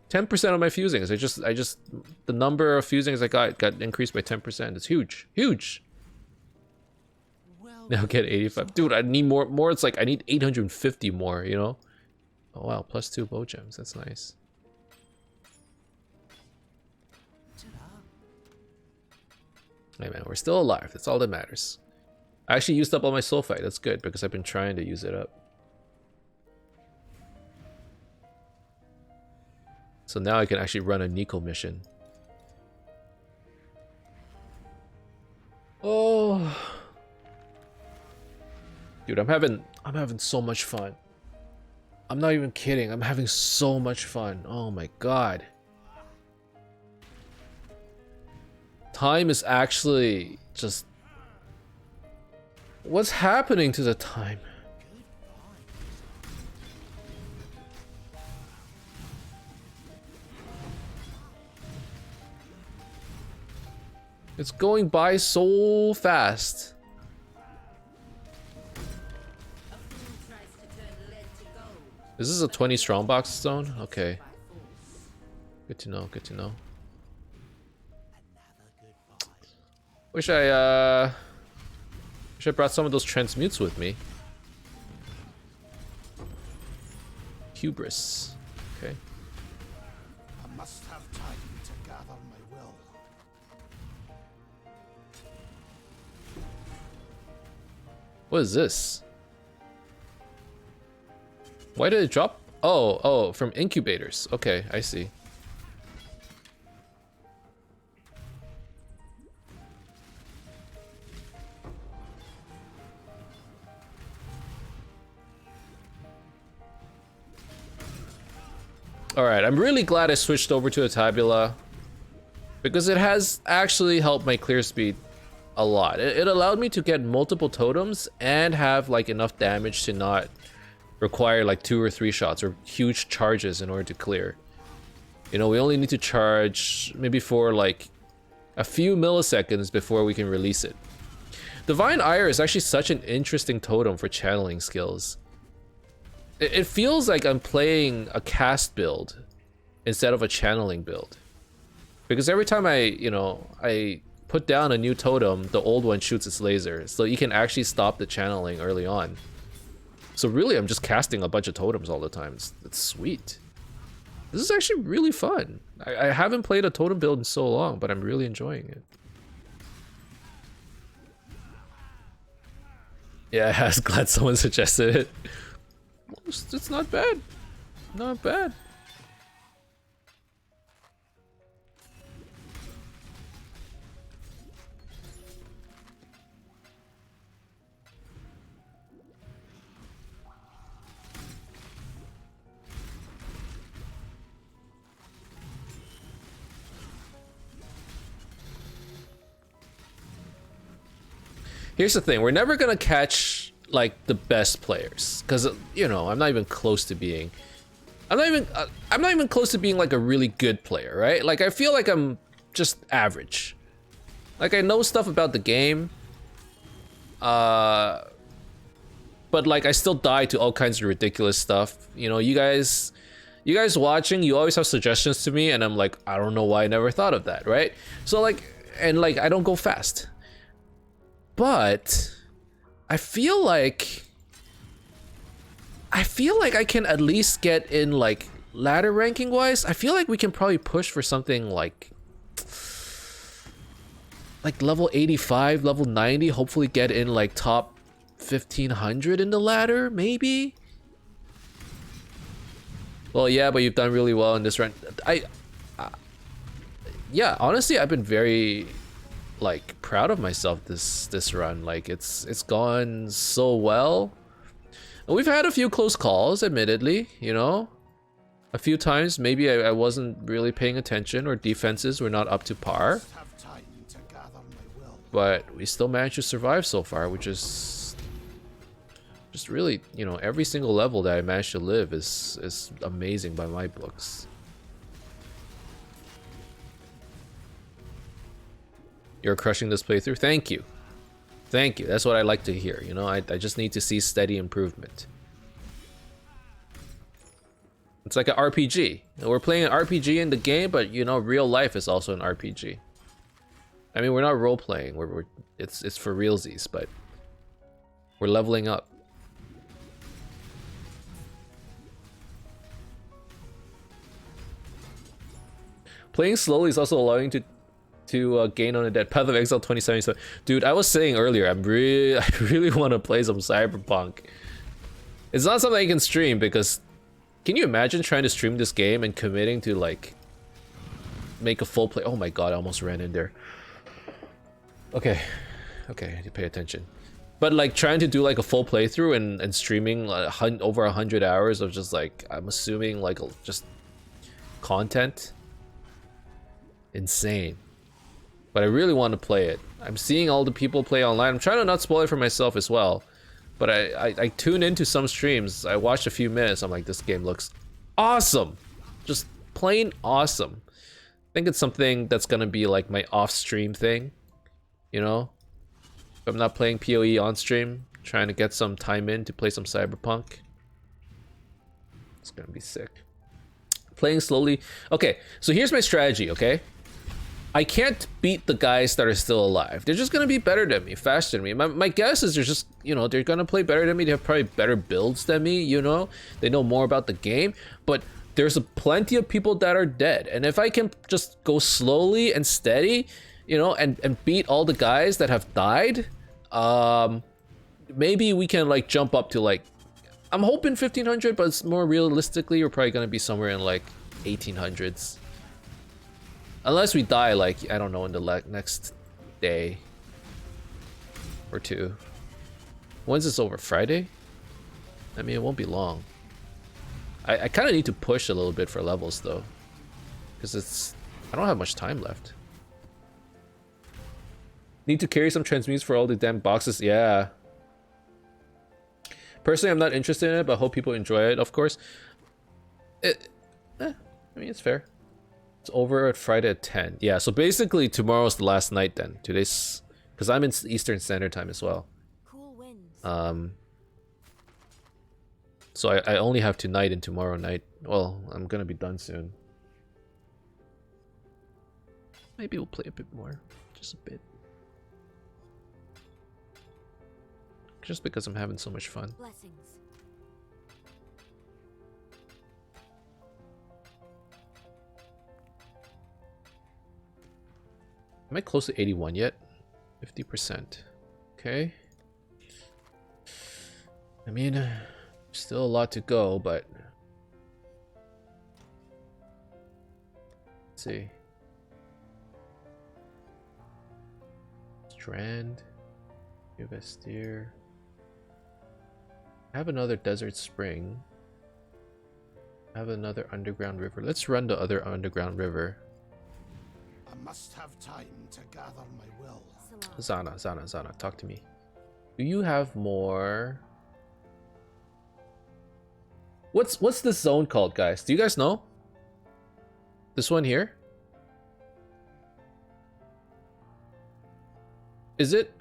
10% of my fusings. I just the number of fusings I got increased by 10%. It's huge. Huge. Now get 85. Dude, I need more. It's like I need 850 more, you know? Oh wow, +2 bow gems. That's nice. Hey man, we're still alive. That's all that matters. I actually used up all my sulfite. That's good because I've been trying to use it up. So now I can actually run a Nico mission. Oh, dude, I'm having so much fun. I'm not even kidding. I'm having so much fun. Oh my god. Time is actually just... What's happening to the time? It's going by so fast. Is this a 20 strongbox zone? Okay. Good to know, good to know. Wish I brought some of those transmutes with me. Hubris. Okay. I must have time to gather my will. What is this? Why did it drop? Oh, from incubators. Okay, I see. Alright, I'm really glad I switched over to a tabula because it has actually helped my clear speed a lot. It allowed me to get multiple totems and have like enough damage to not require like 2 or 3 shots or huge charges in order to clear. You know, we only need to charge maybe for like a few milliseconds before we can release it. Divine Ire is actually such an interesting totem for channeling skills. It feels like I'm playing a cast build instead of a channeling build. Because every time I put down a new totem, the old one shoots its laser. So you can actually stop the channeling early on. So really, I'm just casting a bunch of totems all the time. It's sweet. This is actually really fun. I haven't played a totem build in so long, but I'm really enjoying it. Yeah, I was glad someone suggested it. It's not bad. Not bad. Here's the thing, we're never gonna catch like the best players, because you know I'm not even close to being. I'm not even close to being like a really good player, right? Like I feel like I'm just average. Like I know stuff about the game, but like I still die to all kinds of ridiculous stuff. You know, you guys watching, you always have suggestions to me, and I'm like, I don't know why I never thought of that, right? So like, and like I don't go fast, but I feel like I can at least get in like ladder ranking wise. I feel like we can probably push for something like level 85, level 90, hopefully get in like top 1500 in the ladder, maybe. Well, yeah, but you've done really well in this run. Yeah, honestly, I've been very like proud of myself this run. Like it's gone so well. And we've had a few close calls, admittedly, you know. A few times maybe I wasn't really paying attention, or defenses were not up to par. But we still managed to survive so far, which is just really, you know, every single level that I managed to live is amazing by my books. You're crushing this playthrough. Thank you. Thank you. That's what I like to hear. You know, I just need to see steady improvement. It's like an RPG. We're playing an RPG in the game, but you know, real life is also an RPG. I mean, we're not role playing. It's for realsies, but we're leveling up. Playing slowly is also allowing to gain on a dead. Path of Exile 2077. Dude, I was saying earlier, I really want to play some Cyberpunk. It's not something I can stream because can you imagine trying to stream this game and committing to like make a full play? Oh my god, I almost ran in there. Okay, I need to pay attention. But like trying to do like a full playthrough and streaming like, over 100 hours of just like, I'm assuming like just content. Insane. But I really want to play it. I'm seeing all the people play online. I'm trying to not spoil it for myself as well. But I tune into some streams. I watched a few minutes. I'm like, this game looks awesome. Just plain awesome. I think it's something that's gonna be like my off-stream thing. You know? If I'm not playing PoE on stream, trying to get some time in to play some Cyberpunk. It's gonna be sick. Playing slowly. Okay, so here's my strategy, okay? I can't beat the guys that are still alive. They're just gonna be better than me, faster than me. My guess is they're just, you know, they're gonna play better than me. They have probably better builds than me, you know? They know more about the game, but there's plenty of people that are dead. And if I can just go slowly and steady, you know, and beat all the guys that have died, maybe we can like jump up to like, I'm hoping 1500, but it's more realistically, we're probably gonna be somewhere in like 1800s. Unless we die, like, I don't know, in the next day or two. When's this over? Friday? I mean, it won't be long. I kind of need to push a little bit for levels, though. Because I don't have much time left. Need to carry some transmutes for all the damn boxes? Yeah. Personally, I'm not interested in it, but hope people enjoy it, of course. I mean, it's fair. It's over at Friday at 10. Yeah, so basically tomorrow's the last night then. Today's... Because I'm in Eastern Standard Time as well. Cool winds. So I only have tonight and tomorrow night. Well, I'm gonna be done soon. Maybe we'll play a bit more. Just a bit. Just because I'm having so much fun. Blessings. Am I close to 81 yet? 50%. Okay. I mean, still a lot to go, but... Let's see. Strand. Vestir. I have another desert spring. I have another underground river. Let's run the other underground river. I must have time to gather my will. Zana, talk to me. Do you have more? What's this zone called, guys? Do you guys know? This one here? Is it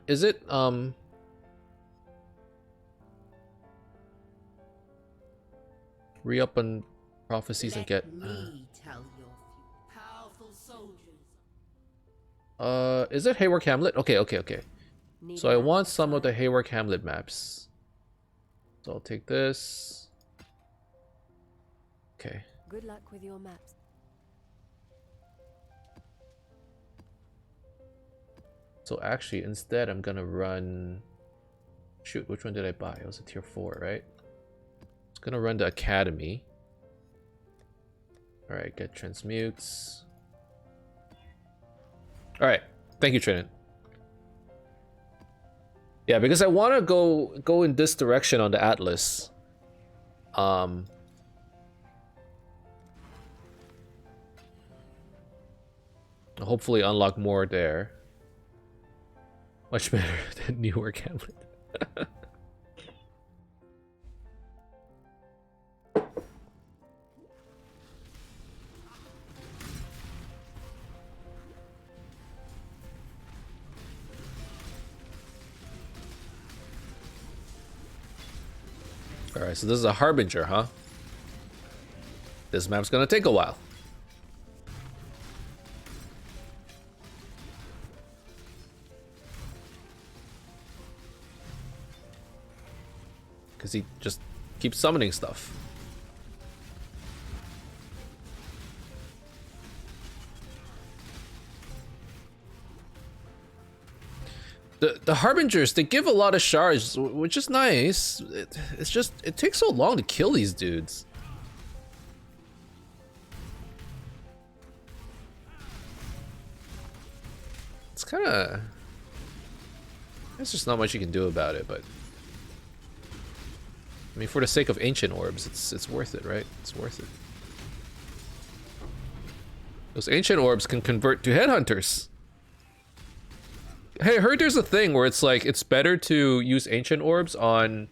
re-up on prophecies and get is it Haywork Hamlet? Okay. So I want some of the Haywork Hamlet maps. So I'll take this. Okay. Good luck with your maps. So actually, instead, I'm gonna run. Shoot, which one did I buy? It was a tier 4, right? It's gonna run the Academy. All right, get transmutes. All right, thank you, Trinit. Yeah, because I want to go in this direction on the Atlas. Hopefully unlock more there. Much better than Newark Hamlet. Alright, so this is a Harbinger, huh? This map's gonna take a while. Because he just keeps summoning stuff. The Harbingers, they give a lot of shards, which is nice. It's just, it takes so long to kill these dudes. It's kind of... There's just not much you can do about it, but... I mean, for the sake of ancient orbs, it's worth it, right? It's worth it. Those ancient orbs can convert to headhunters. Hey, I heard there's a thing where it's like, it's better to use ancient orbs on...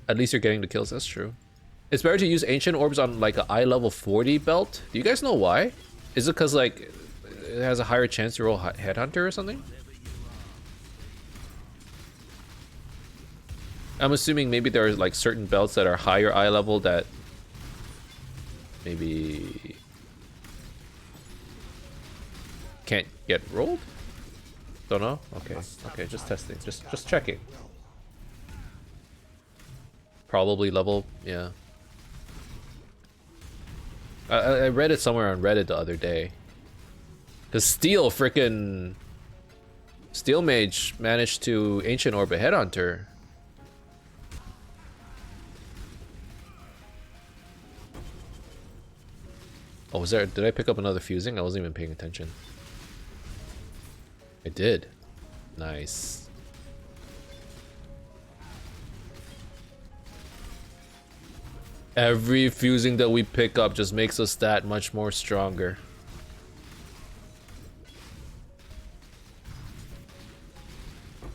At least you're getting the kills, that's true. It's better to use ancient orbs on like an eye level 40 belt. Do you guys know why? Is it because like, it has a higher chance to roll headhunter or something? I'm assuming maybe there are like certain belts that are higher eye level that maybe can't get rolled? Don't know? Okay, just testing, just checking. Probably level, yeah. I read it somewhere on Reddit the other day. Cause Steel Mage managed to Ancient Orb a Headhunter. Oh, was there? Did I pick up another fusing? I wasn't even paying attention. I did. Nice. Every fusing that we pick up just makes us that much more stronger.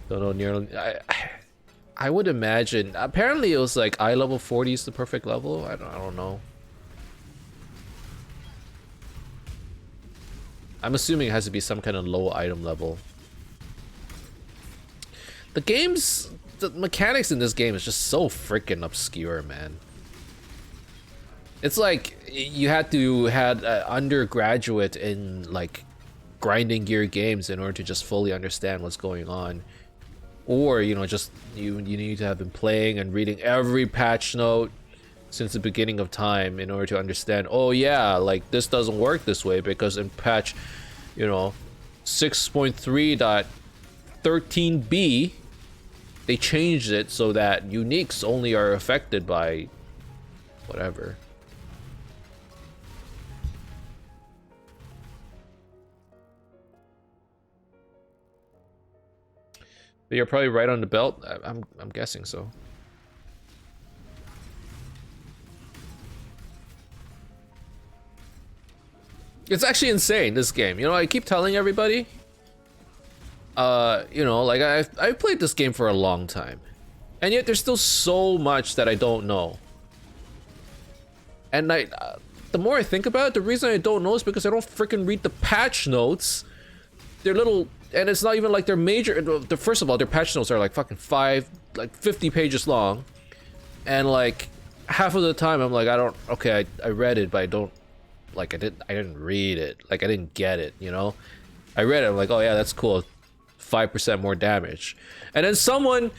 Don't know nearly. I would imagine. Apparently, it was like eye level 40 is the perfect level. I don't know. I'm assuming it has to be some kind of low item level. The mechanics in this game is just so freaking obscure, man. It's like you had to had an undergraduate in like grinding gear games in order to just fully understand what's going on, or you know, just you need to have been playing and reading every patch note since the beginning of time in order to understand, oh yeah, like this doesn't work this way because in patch, you know, 6.3.13b they changed it so that uniques only are affected by whatever. But you're probably right on the belt. I'm guessing so. It's actually insane, this game. You know, I keep telling everybody, You know, like I've played this game for a long time, and yet there's still so much that I don't know. And the more I think about it, the reason I don't know is because I don't freaking read the patch notes. They're little, and it's not even like they're major. First of all, their patch notes are like fucking 50 pages long, and like half of the time I'm like, okay, I read it, but I don't, like I didn't read it, like I didn't get it, you know. I read it, I'm like, oh yeah, that's cool, 5% more damage. And then someone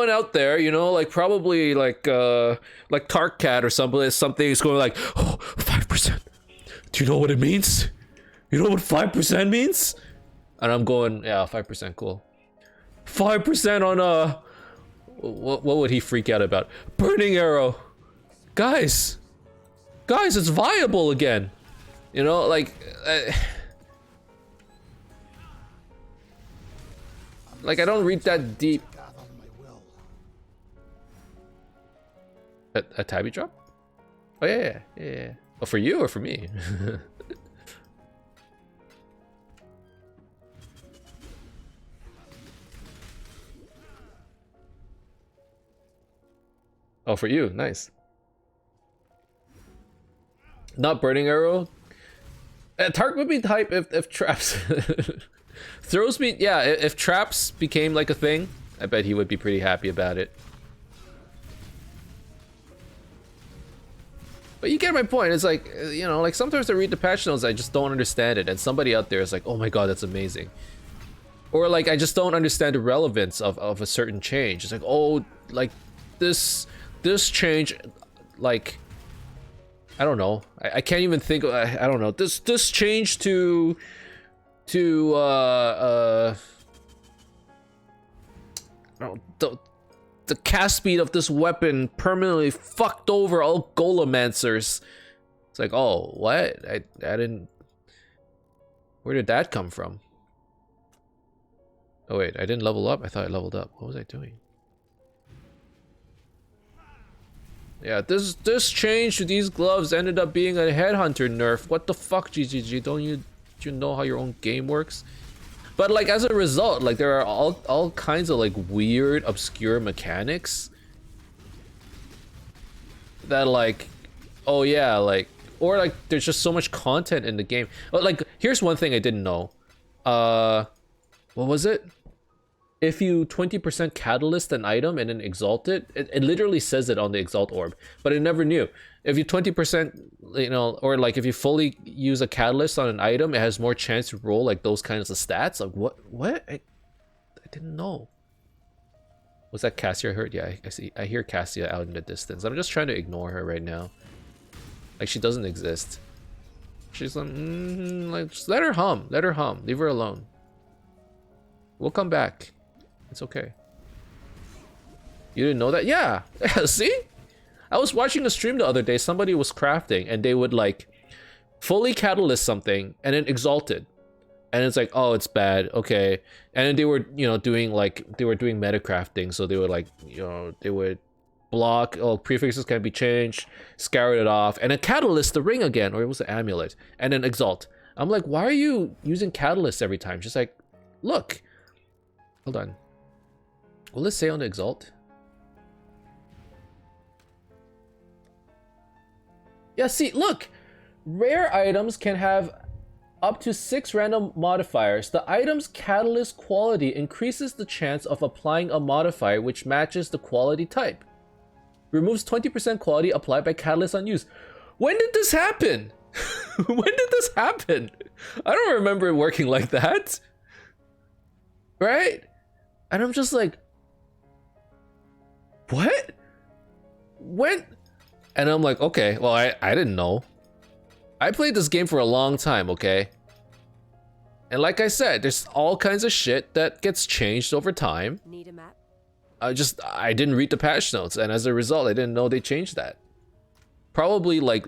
out there, you know, like probably like Tarkcat or something is going like, oh, 5%. Do you know what it means? You know what 5% means? And I'm going, yeah, 5%, cool. 5% on what would he freak out about? Burning arrow. Guys, it's viable again. You know, like like I don't read that deep. A tabby drop? Oh yeah. Oh, for you or for me? Oh, for you, nice. Not burning arrow. Tark would be hype if traps throws me. Yeah, if traps became like a thing, I bet he would be pretty happy about it. But you get my point. It's like, you know, like sometimes I read the patch notes, I just don't understand it, and somebody out there is like, oh my god, that's amazing. Or like I just don't understand the relevance of a certain change. It's like, oh, like this change, like I don't know. I can't even think of, I don't know. This change to the cast speed of this weapon permanently fucked over all Golemancers. It's like, oh, what? I didn't. Where did that come from? Oh wait, I didn't level up. I thought I leveled up. What was I doing? Yeah, this change to these gloves ended up being a headhunter nerf. What the fuck, GGG? Don't you know how your own game works? But like as a result, like there are all kinds of like weird, obscure mechanics that like, oh yeah, like, or like there's just so much content in the game. But like, here's one thing I didn't know. What was it? If you 20% catalyst an item and then exalt it, it literally says it on the exalt orb, but I never knew. If you 20%, you know, or like if you fully use a catalyst on an item, it has more chance to roll like those kinds of stats. Like what? I didn't know. Was that Cassia I heard? Yeah, I see. I hear Cassia out in the distance. I'm just trying to ignore her right now. Like she doesn't exist. She's like just let her hum. Let her hum. Leave her alone. We'll come back. It's okay. You didn't know that? Yeah. See? I was watching a stream the other day. Somebody was crafting and they would like fully catalyst something and then exalt it. And it's like, oh, it's bad. Okay. And then they were, you know, doing meta crafting. So they would like, you know, they would block, oh, prefixes can be changed, scour it off, and then catalyst the ring again, or it was an amulet, and then exalt. I'm like, why are you using catalyst every time? She's like, look. Hold on. Will this say on the exalt? Yeah, see, look! Rare items can have up to 6 random modifiers. The item's catalyst quality increases the chance of applying a modifier which matches the quality type. Removes 20% quality applied by catalyst on use. When did this happen? When did this happen? I don't remember it working like that. Right? And I'm just like, what? When? And I'm like, okay, well, I didn't know. I played this game for a long time, okay? And like I said, there's all kinds of shit that gets changed over time. Need a map? I didn't read the patch notes, and as a result, I didn't know they changed that. Probably like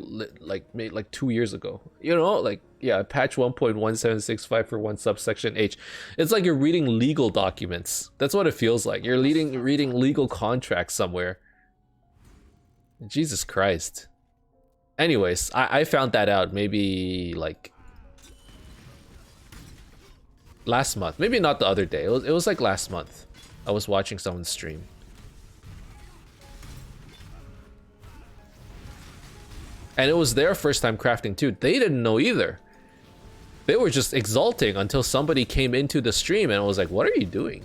2 years ago. You know, like, yeah, patch 1.1765 for 1 subsection H. It's like you're reading legal documents. That's what it feels like. You're reading legal contracts somewhere. Jesus Christ. Anyways, I found that out maybe like last month. Maybe not the other day. It was like last month. I was watching someone's stream. And it was their first time crafting too. They didn't know either. They were just exulting until somebody came into the stream and was like, what are you doing?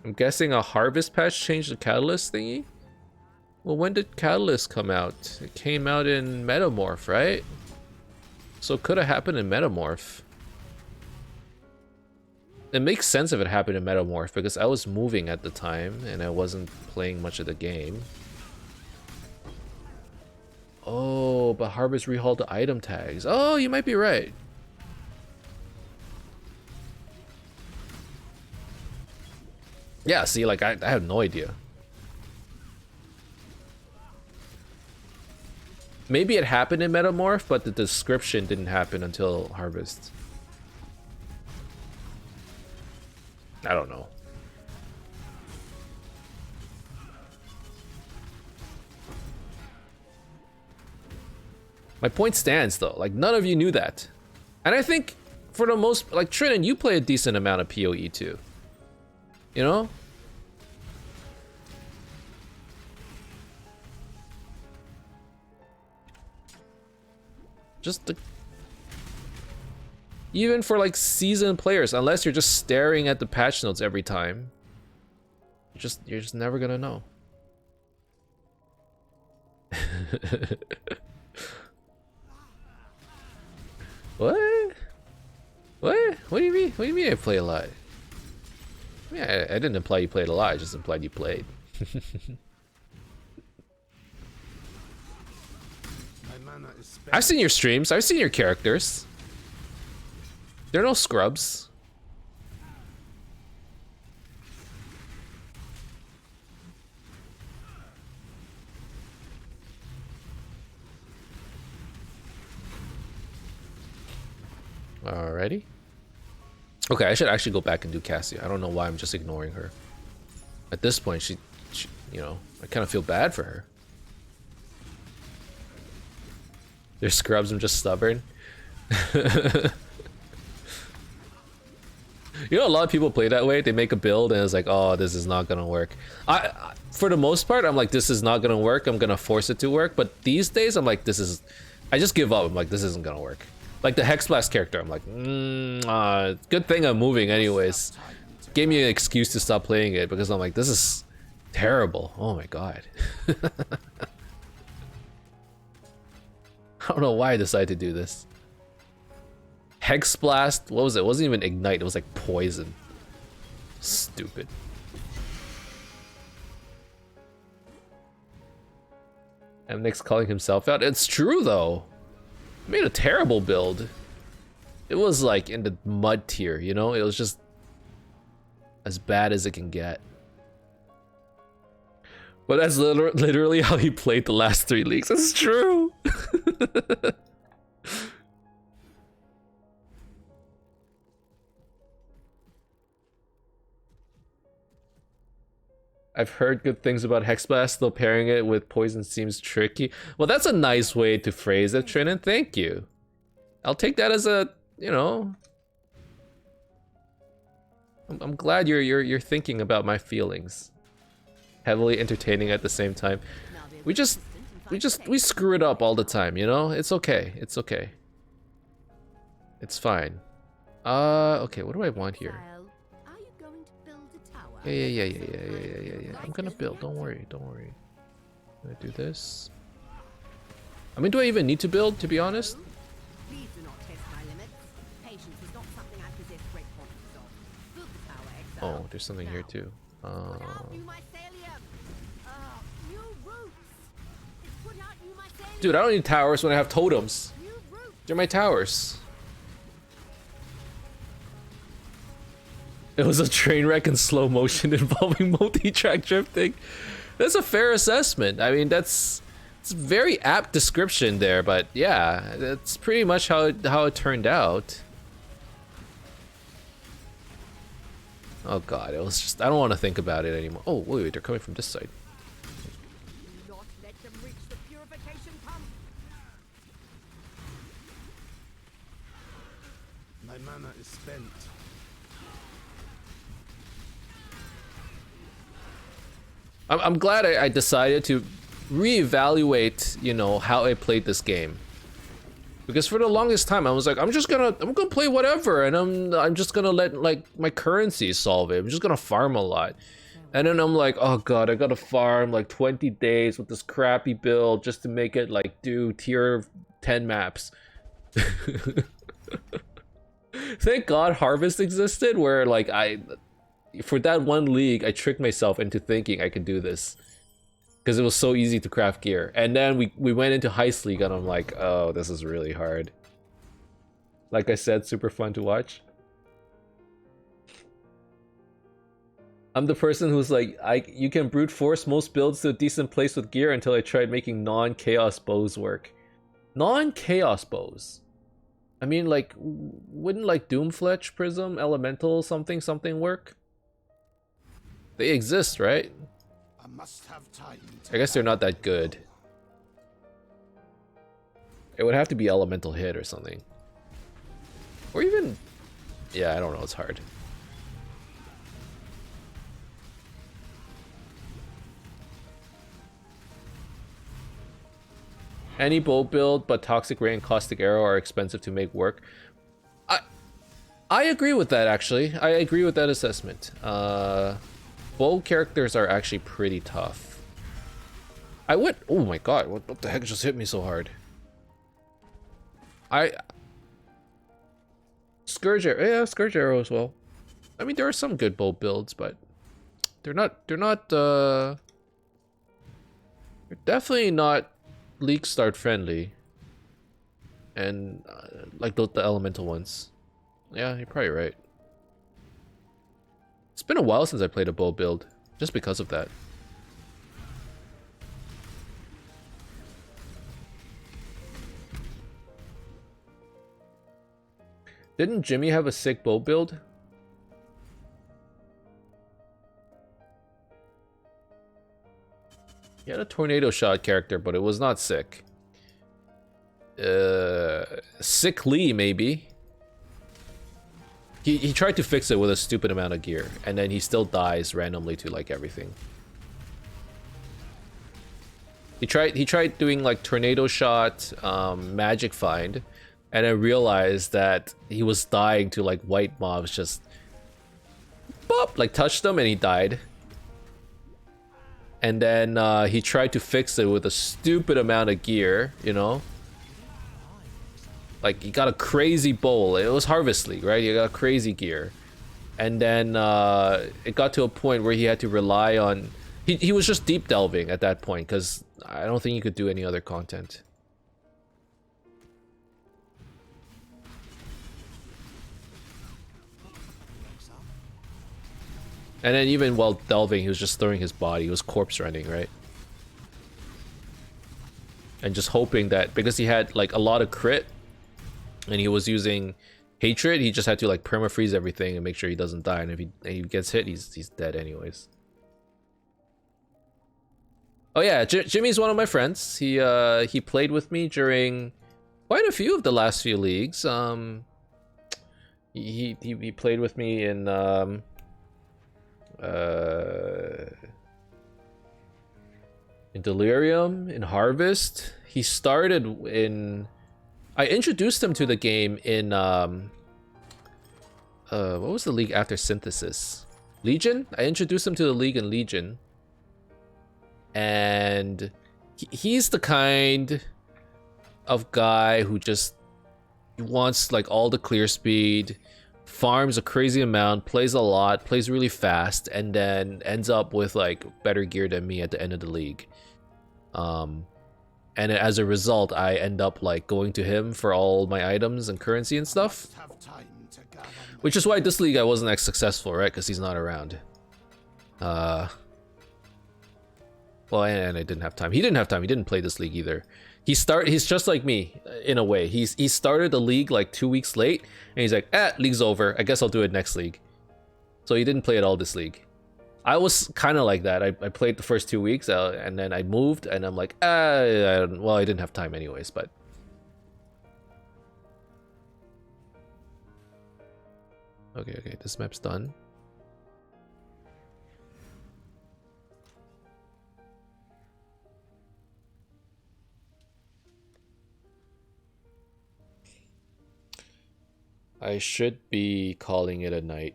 I'm guessing a harvest patch changed the catalyst thingy? Well, when did Catalyst come out? It came out in Metamorph, right? So it could have happened in Metamorph. It makes sense if it happened in Metamorph because I was moving at the time and I wasn't playing much of the game. Oh, but Harvest rehauled the item tags. Oh, you might be right. Yeah, see, like, I have no idea. Maybe it happened in Metamorph, but the description didn't happen until Harvest. I don't know. My point stands, though. Like, none of you knew that. And I think, for the most... Like, Trinan, you play a decent amount of PoE, too. You know? Just the... Even for, like, seasoned players, unless you're just staring at the patch notes every time, you're just never gonna know. What? What? What do you mean? What do you mean I play a lot? I mean, I didn't imply you played a lot, I just implied you played. I've seen your streams, I've seen your characters. They're no scrubs. Alrighty. Okay, I should actually go back and do Cassia. I don't know why I'm just ignoring her. At this point, she you know, I kind of feel bad for her. They're scrubs, I'm just stubborn. You know, a lot of people play that way. They make a build and it's like, oh, this is not gonna work. For the most part, I'm like, this is not gonna work. I'm gonna force it to work. But these days, I'm like, I just give up. I'm like, this isn't gonna work. Like the Hexblast character, I'm like, good thing I'm moving anyways. Gave me an excuse to stop playing it because I'm like, this is terrible. Oh my god. I don't know why I decided to do this. Hexblast, what was it? It wasn't even Ignite, it was like Poison. Stupid. Emnix calling himself out. It's true though. I made a terrible build. It was like in the mud tier, you know? It was just as bad as it can get. But that's literally how he played the last 3 leagues. It's true. I've heard good things about Hexblast, though pairing it with Poison seems tricky. Well, that's a nice way to phrase it, Trinan. Thank you. I'll take that as a, you know... I'm glad you're thinking about my feelings. Heavily entertaining at the same time. We screw it up all the time, you know? It's okay. It's okay. It's fine. Okay, what do I want here? Yeah. I'm gonna build, don't worry. I'm gonna do this. I mean, do I even need to build, to be honest? Oh, there's something here too. Dude, I don't need towers when I have totems. They're my towers. It was a train wreck in slow motion involving multi-track drifting. That's a fair assessment. I mean, it's a very apt description there, but yeah, that's pretty much how it turned out. Oh god, it was just, I don't want to think about it anymore. Oh, wait, they're coming from this side. My mana is spent. I'm glad I decided to reevaluate, you know, how I played this game. Because for the longest time I was like, I'm gonna play whatever, and I'm just gonna let like my currency solve it. I'm just gonna farm a lot. And then I'm like, oh god, I gotta farm like 20 days with this crappy build just to make it like do tier 10 maps. Thank god Harvest existed, where like for that one league I tricked myself into thinking I could do this. Because it was so easy to craft gear. And then we went into Heist League and I'm like, oh, this is really hard. Like I said, super fun to watch. I'm the person who's like, you can brute force most builds to a decent place with gear until I tried making non-chaos bows work. Non-chaos bows? I mean, like, wouldn't like Doomfletch, Prism, Elemental, something work? They exist, right? I must have time to I guess they're not that good. It would have to be Elemental Hit or something. Or even... yeah, I don't know, it's hard. Any bow build but Toxic Ray and Caustic Arrow are expensive to make work. I agree with that, actually. I agree with that assessment. Bow characters are actually pretty tough. I would... oh my god, what the heck just hit me so hard? Scourge Arrow, yeah, Scourge Arrow as well. I mean, there are some good bow builds, but they're definitely not League Start friendly. And like the elemental ones. Yeah, you're probably right. It's been a while since I played a bow build, just because of that. Didn't Jimmy have a sick bow build? He had a tornado shot character, but it was not sick. Sickly, maybe. He tried to fix it with a stupid amount of gear, and then he still dies randomly to like everything. He tried doing like tornado shot, magic find, and I realized that he was dying to like white mobs just bop, like touched them and he died. And then he tried to fix it with a stupid amount of gear, you know? Like, he got a crazy bowl. It was Harvest League, right? He got crazy gear. And then it got to a point where he had to rely on... He was just deep delving at that point, because I don't think he could do any other content. And then even while delving, he was just throwing his body. He was corpse running, right? And just hoping that, because he had like a lot of crit, and he was using hatred, he just had to like perma-freeze everything and make sure he doesn't die. And if he gets hit, he's dead anyways. Oh yeah, Jimmy's one of my friends. He played with me during quite a few of the last few leagues. He played with me in Delirium, in Harvest. He started in... I introduced him to the game in what was the league after Synthesis? Legion? I introduced him to the league in Legion. And he's the kind of guy who just wants like all the clear speed, farms a crazy amount, plays a lot, plays really fast, and then ends up with like better gear than me at the end of the league. And as a result, I end up like going to him for all my items and currency and stuff. Which is why this league I wasn't as successful, right? Because he's not around. Well, and I didn't have time. He didn't have time. He didn't play this league either. He's just like me in a way. He started the league like 2 weeks late, and he's like, league's over. I guess I'll do it next league. So he didn't play at all this league. I was kind of like that. I played the first 2 weeks, and then I moved, and I'm like, well, I didn't have time anyways, but... Okay, this map's done. I should be calling it a night.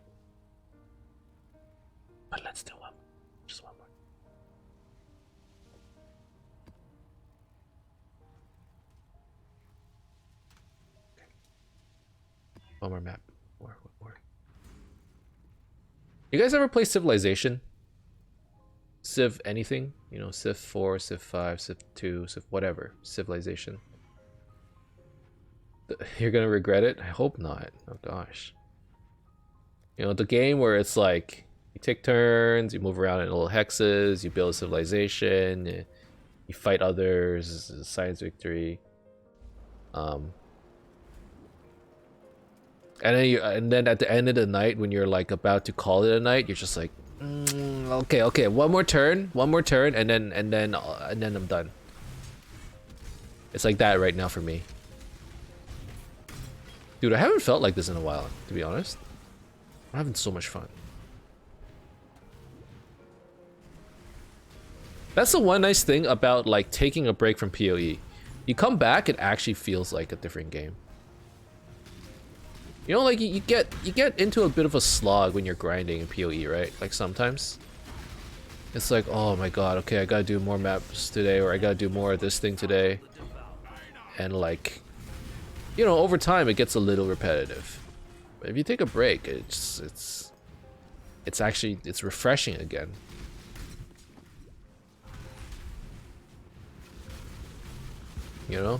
But let's do one. Just one more. Okay. One more map. One more. You guys ever play Civilization? Civ anything? You know, Civ 4, Civ 5, Civ 2, Civ whatever. Civilization. You're gonna regret it? I hope not. Oh gosh. You know, the game where it's like you take turns, you move around in little hexes, you build a civilization, you fight others, science victory. And then at the end of the night, when you're like about to call it a night, you're just like, okay, one more turn, and then I'm done. It's like that right now for me. Dude, I haven't felt like this in a while, to be honest. I'm having so much fun. That's the one nice thing about like taking a break from PoE. You come back, it actually feels like a different game. You know, like you get into a bit of a slog when you're grinding in PoE, right? Like sometimes it's like, oh my god, okay, I gotta do more maps today, or I gotta do more of this thing today, and like, you know, over time it gets a little repetitive. But if you take a break, it's actually refreshing again. You know?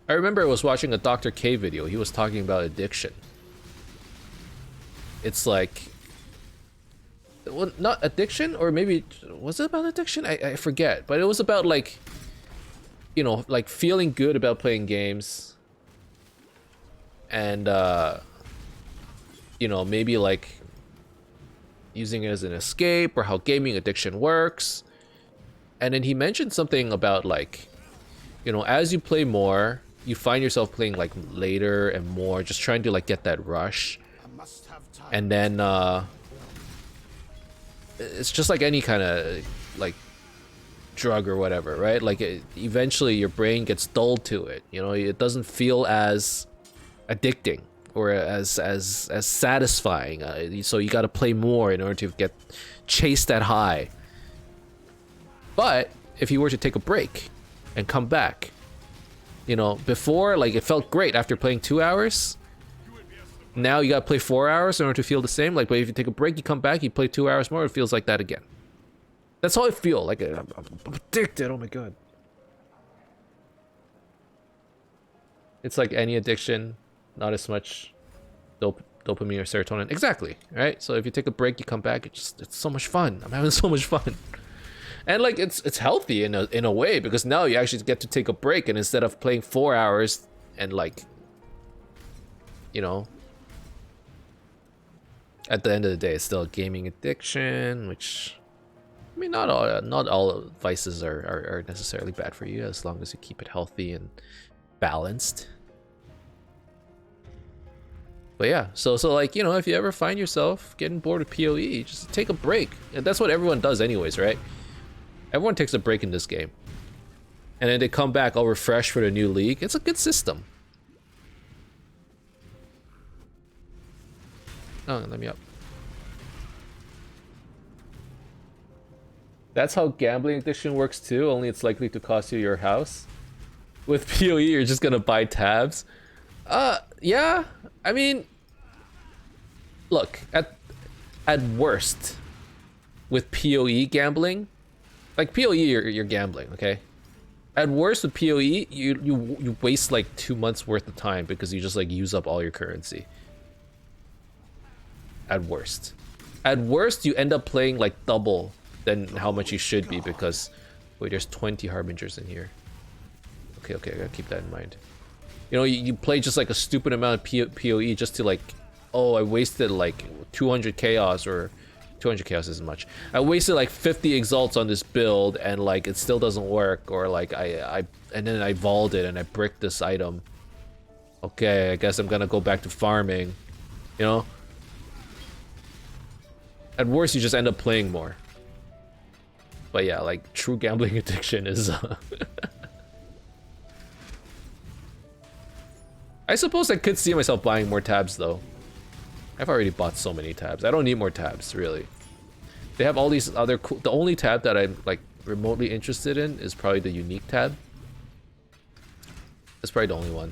I remember I was watching a Dr. K video. He was talking about addiction. It's like, well, not addiction, or maybe was it about addiction? I forget, but it was about like, you know, like feeling good about playing games, and you know, maybe like using it as an escape, or how gaming addiction works. And then he mentioned something about like, you know, as you play more, you find yourself playing like later and more, just trying to like get that rush. And then it's just like any kind of like drug or whatever, right? Like eventually your brain gets dulled to it. You know, it doesn't feel as addicting or as satisfying. So you got to play more in order to chase that high. But if you were to take a break and come back, you know, before, like, it felt great after playing 2 hours. Now you gotta play 4 hours in order to feel the same. Like, but if you take a break, you come back, you play 2 hours more, it feels like that again. That's how I feel. Like, I'm addicted. Oh my god. It's like any addiction, not as much dopamine or serotonin. Exactly, right? So if you take a break, you come back, it's so much fun. I'm having so much fun. And like it's healthy in a way, because now you actually get to take a break, and instead of playing 4 hours and like, you know, at the end of the day, it's still a gaming addiction, which, I mean, not all vices are necessarily bad for you, as long as you keep it healthy and balanced. But yeah, so like, you know, if you ever find yourself getting bored of PoE, just take a break. And that's what everyone does anyways, right? Everyone takes a break in this game. And then they come back all refreshed for the new league. It's a good system. Oh, let me up. That's how gambling addiction works too, only it's likely to cost you your house. With PoE, you're just gonna buy tabs. Yeah. I mean, look, at worst, with PoE gambling, like PoE, you're gambling, okay? At worst with PoE, you waste like 2 months worth of time because you just like use up all your currency. At worst. At worst, you end up playing like double than how much you should be, because wait, there's 20 harbingers in here. Okay, I gotta keep that in mind. You know, you play just like a stupid amount of PoE just to like, oh, I wasted like 200 chaos, or 200 chaos isn't much. I wasted like 50 exalts on this build, and like it still doesn't work, or like and then I vaulted and I bricked this item. Okay, I guess I'm gonna go back to farming. You know? At worst, you just end up playing more. But yeah, like, true gambling addiction is... I suppose I could see myself buying more tabs, though. I've already bought so many tabs. I don't need more tabs, really. They have all these other cool... The only tab that I'm, like, remotely interested in is probably the unique tab. That's probably the only one.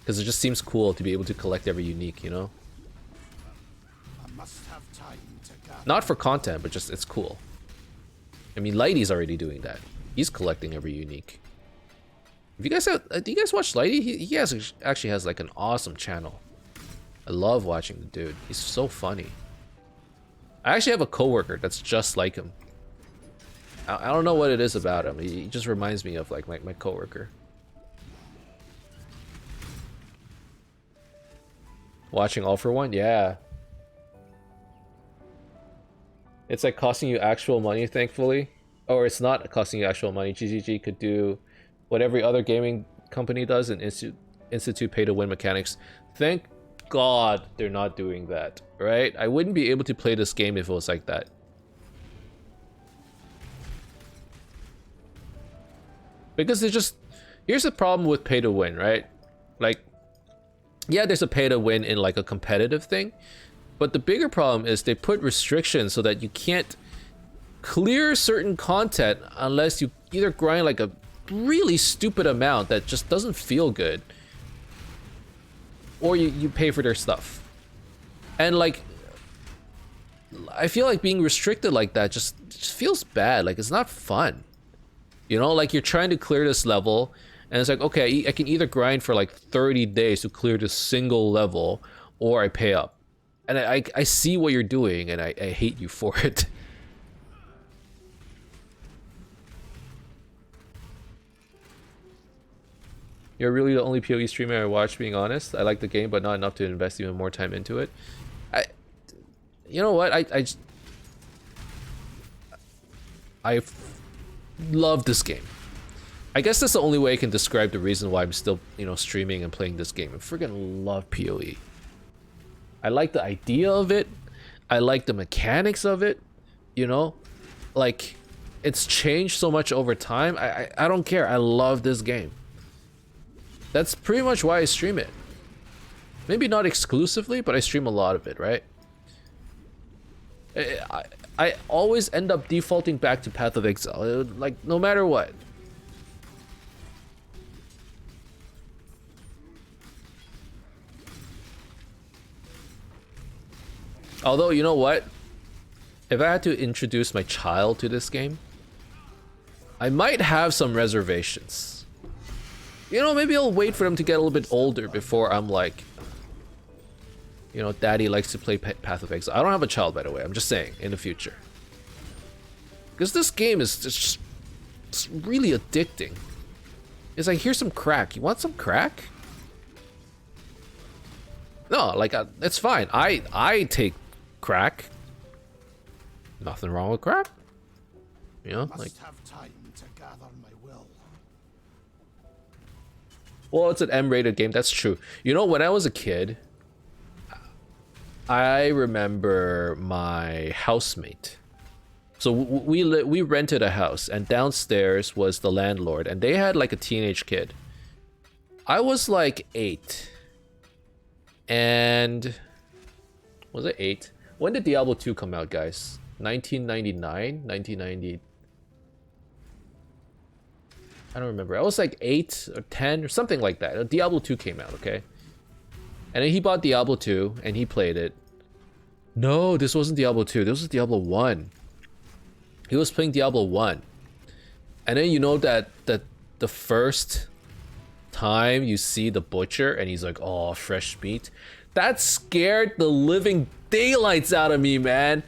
Because it just seems cool to be able to collect every unique, you know? I must have time to gather. Not for content, but just it's cool. I mean, Lighty's already doing that. He's collecting every unique. If you guys have, do you guys watch Lighty? He actually has like an awesome channel. I love watching the dude. He's so funny. I actually have a coworker that's just like him. I don't know what it is about him. He just reminds me of like my coworker. Watching All for One? Yeah. It's like costing you actual money, thankfully. Or it's not costing you actual money. GGG could do what every other gaming company does and institute pay-to-win mechanics. Thank God they're not doing that, right? I wouldn't be able to play this game if it was like that. Because it's just... Here's the problem with pay-to-win, right? Like, yeah, there's a pay-to-win in like a competitive thing. But the bigger problem is they put restrictions so that you can't clear certain content unless you either grind like a really stupid amount that just doesn't feel good, or you pay for their stuff. And like, I feel like being restricted like that just feels bad. Like, it's not fun. You know, like you're trying to clear this level and it's like, okay, I can either grind for like 30 days to clear this single level, or I pay up. And I see what you're doing, and I hate you for it. You're really the only PoE streamer I watch, being honest. I like the game, but not enough to invest even more time into it. You know what? I love this game. I guess that's the only way I can describe the reason why I'm still, you know, streaming and playing this game. I freaking love PoE. I like the idea of it. I like the mechanics of it. You know, like, it's changed so much over time. I don't care. I love this game. That's pretty much why I stream it. Maybe not exclusively, but I stream a lot of it, right? I always end up defaulting back to Path of Exile, like, no matter what. Although, you know what? If I had to introduce my child to this game, I might have some reservations. You know, maybe I'll wait for them to get a little bit older before I'm like, you know, daddy likes to play Path of Exile. I don't have a child, by the way. I'm just saying, in the future. Because this game is just it's really addicting. It's like, here's some crack. You want some crack? No, like, it's fine. I take crack. Nothing wrong with crack. You know, like... Must have time to gather my will. Well, it's an M-rated game. That's true. You know, when I was a kid, I remember my housemate. So we rented a house, and downstairs was the landlord, and they had like a teenage kid. I was like 8. And was it 8? When did Diablo 2 come out, guys? 1999, 1990. I don't remember. I was like 8 or 10 or something like that. Diablo 2 came out, okay? And then he bought Diablo 2 and he played it. No, this wasn't Diablo 2. This was Diablo 1. He was playing Diablo 1. And then you know that the first time you see the butcher and he's like, oh, fresh meat. That scared the living daylights out of me, man.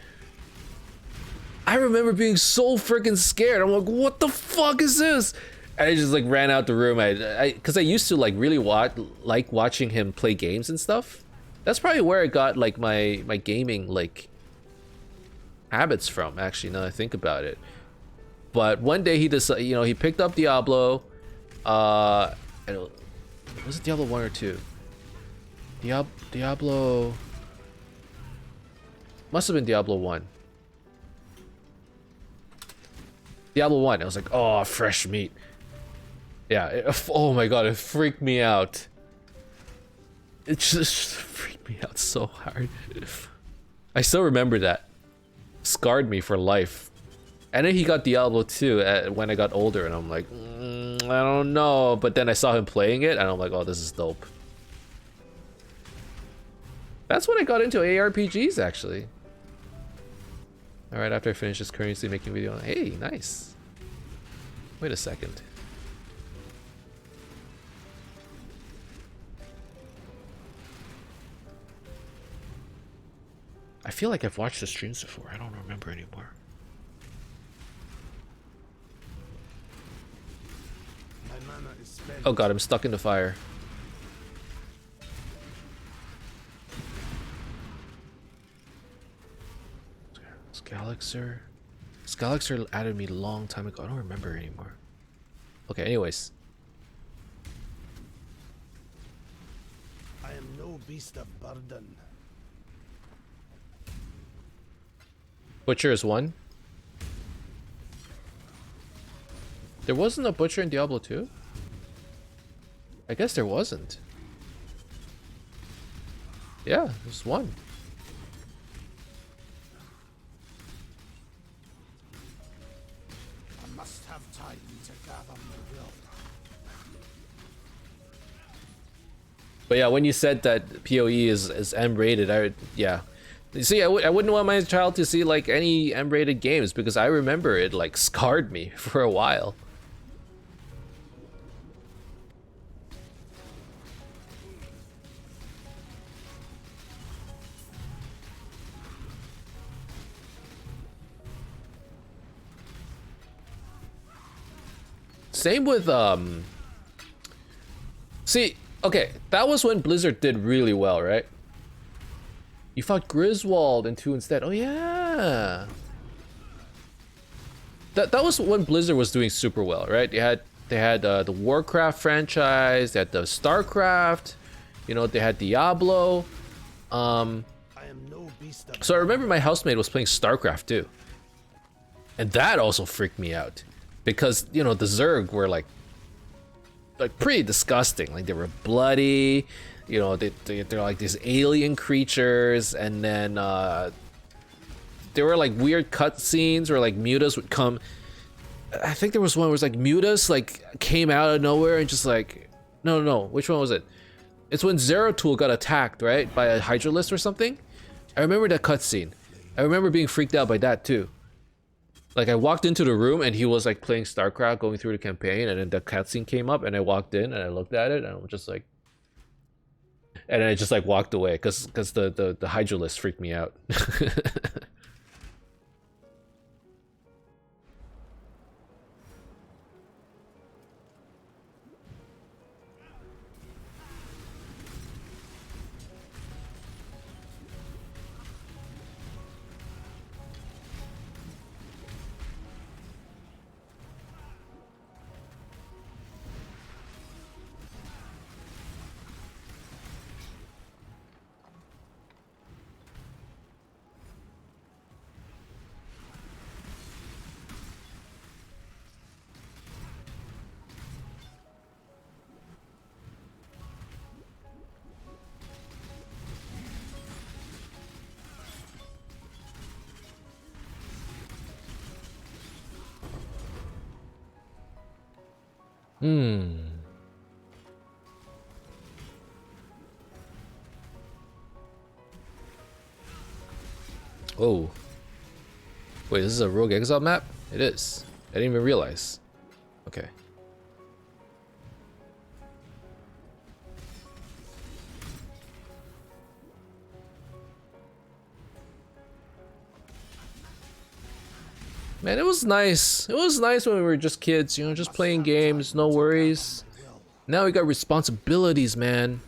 I remember being so freaking scared. I'm like, what the fuck is this? And I just like ran out the room. Because I used to like really like watching him play games and stuff. That's probably where I got like my gaming like habits from, actually, now that I think about it. But one day he decided, you know, he picked up Diablo. Was it Diablo 1 or 2? Diablo... Must have been Diablo 1. Diablo 1, I was like, oh, fresh meat. Yeah, oh my god, it freaked me out. It just freaked me out so hard. I still remember that. Scarred me for life. And then he got Diablo 2 when I got older, and I'm like, I don't know. But then I saw him playing it, and I'm like, oh, this is dope. That's when I got into ARPGs, actually. Alright, after I finish this currency making video. Hey, nice. Wait a second. I feel like I've watched the streams before. I don't remember anymore. Oh god, I'm stuck in the fire. Scalexer. Scalexer added me a long time ago. I don't remember anymore. Okay, anyways. I am no beast of burden. Butcher is one. There wasn't a butcher in Diablo 2? I guess there wasn't. Yeah, there's one. I must have time to gather my will. But yeah, when you said that PoE is M-rated, yeah. You see, I wouldn't want my child to see like any M-rated games because I remember it like scarred me for a while. Same with see, okay, that was when Blizzard did really well, right? You fought Griswold in 2 instead. Oh yeah. That was when Blizzard was doing super well, right? They had the Warcraft franchise, they had the StarCraft, you know, they had Diablo. I am no beast of So I remember my housemate was playing StarCraft too. And that also freaked me out. Because, you know, the Zerg were like pretty disgusting. Like they were bloody, you know, they're like these alien creatures, and then there were like weird cutscenes where like Mutas would come. I think there was one where it was like Mutas like came out of nowhere and just like no, which one was it? It's when Zeratul got attacked, right? By a Hydralisk or something. I remember that cutscene. I remember being freaked out by that too. Like I walked into the room and he was like playing StarCraft, going through the campaign, and then the cutscene came up and I walked in and I looked at it and I was just like, and I just like walked away because the Hydralisk freaked me out. Oh. Wait, this is a Rogue Exile map? It is. I didn't even realize. Okay. Man, it was nice. It was nice when we were just kids, you know, just playing games, no worries. Now we got responsibilities, man.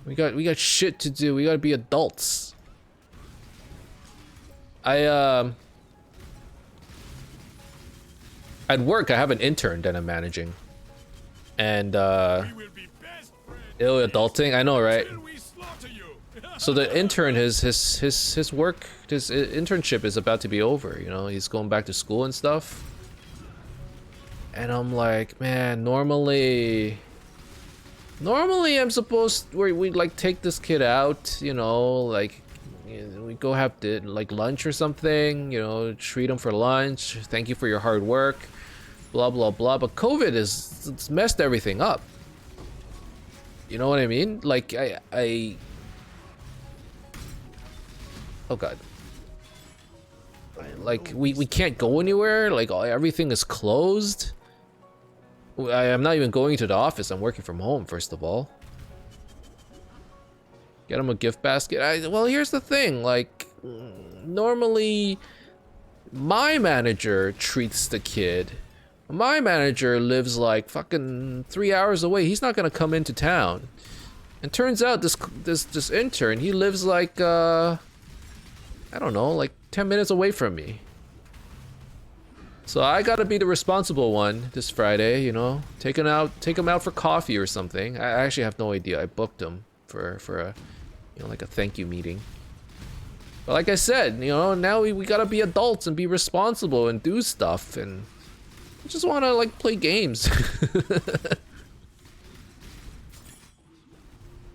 We got shit to do. We gotta be adults. At work, I have an intern that I'm managing. And We will be best friends ill adulting. I know, right? till we slaughter you. So the intern, his internship is about to be over. You know, he's going back to school and stuff. And I'm like, man, normally I'm supposed we like take this kid out, you know, like we go have like lunch or something, you know, treat him for lunch. Thank you for your hard work, blah blah blah. But COVID it's messed everything up. You know what I mean? Like I oh god. Like we can't go anywhere. Like everything is closed. I'm not even going to the office. I'm working from home, first of all. Get him a gift basket. Well, here's the thing. Like, normally, my manager treats the kid. My manager lives like fucking 3 hours away. He's not gonna come into town. And turns out this intern, he lives like I don't know, like 10 minutes away from me. So I gotta be the responsible one this Friday, you know, take him out for coffee or something. I actually have no idea. I booked him for a, you know, like a thank you meeting. But like I said, you know, now we gotta be adults and be responsible and do stuff, and I just wanna like play games.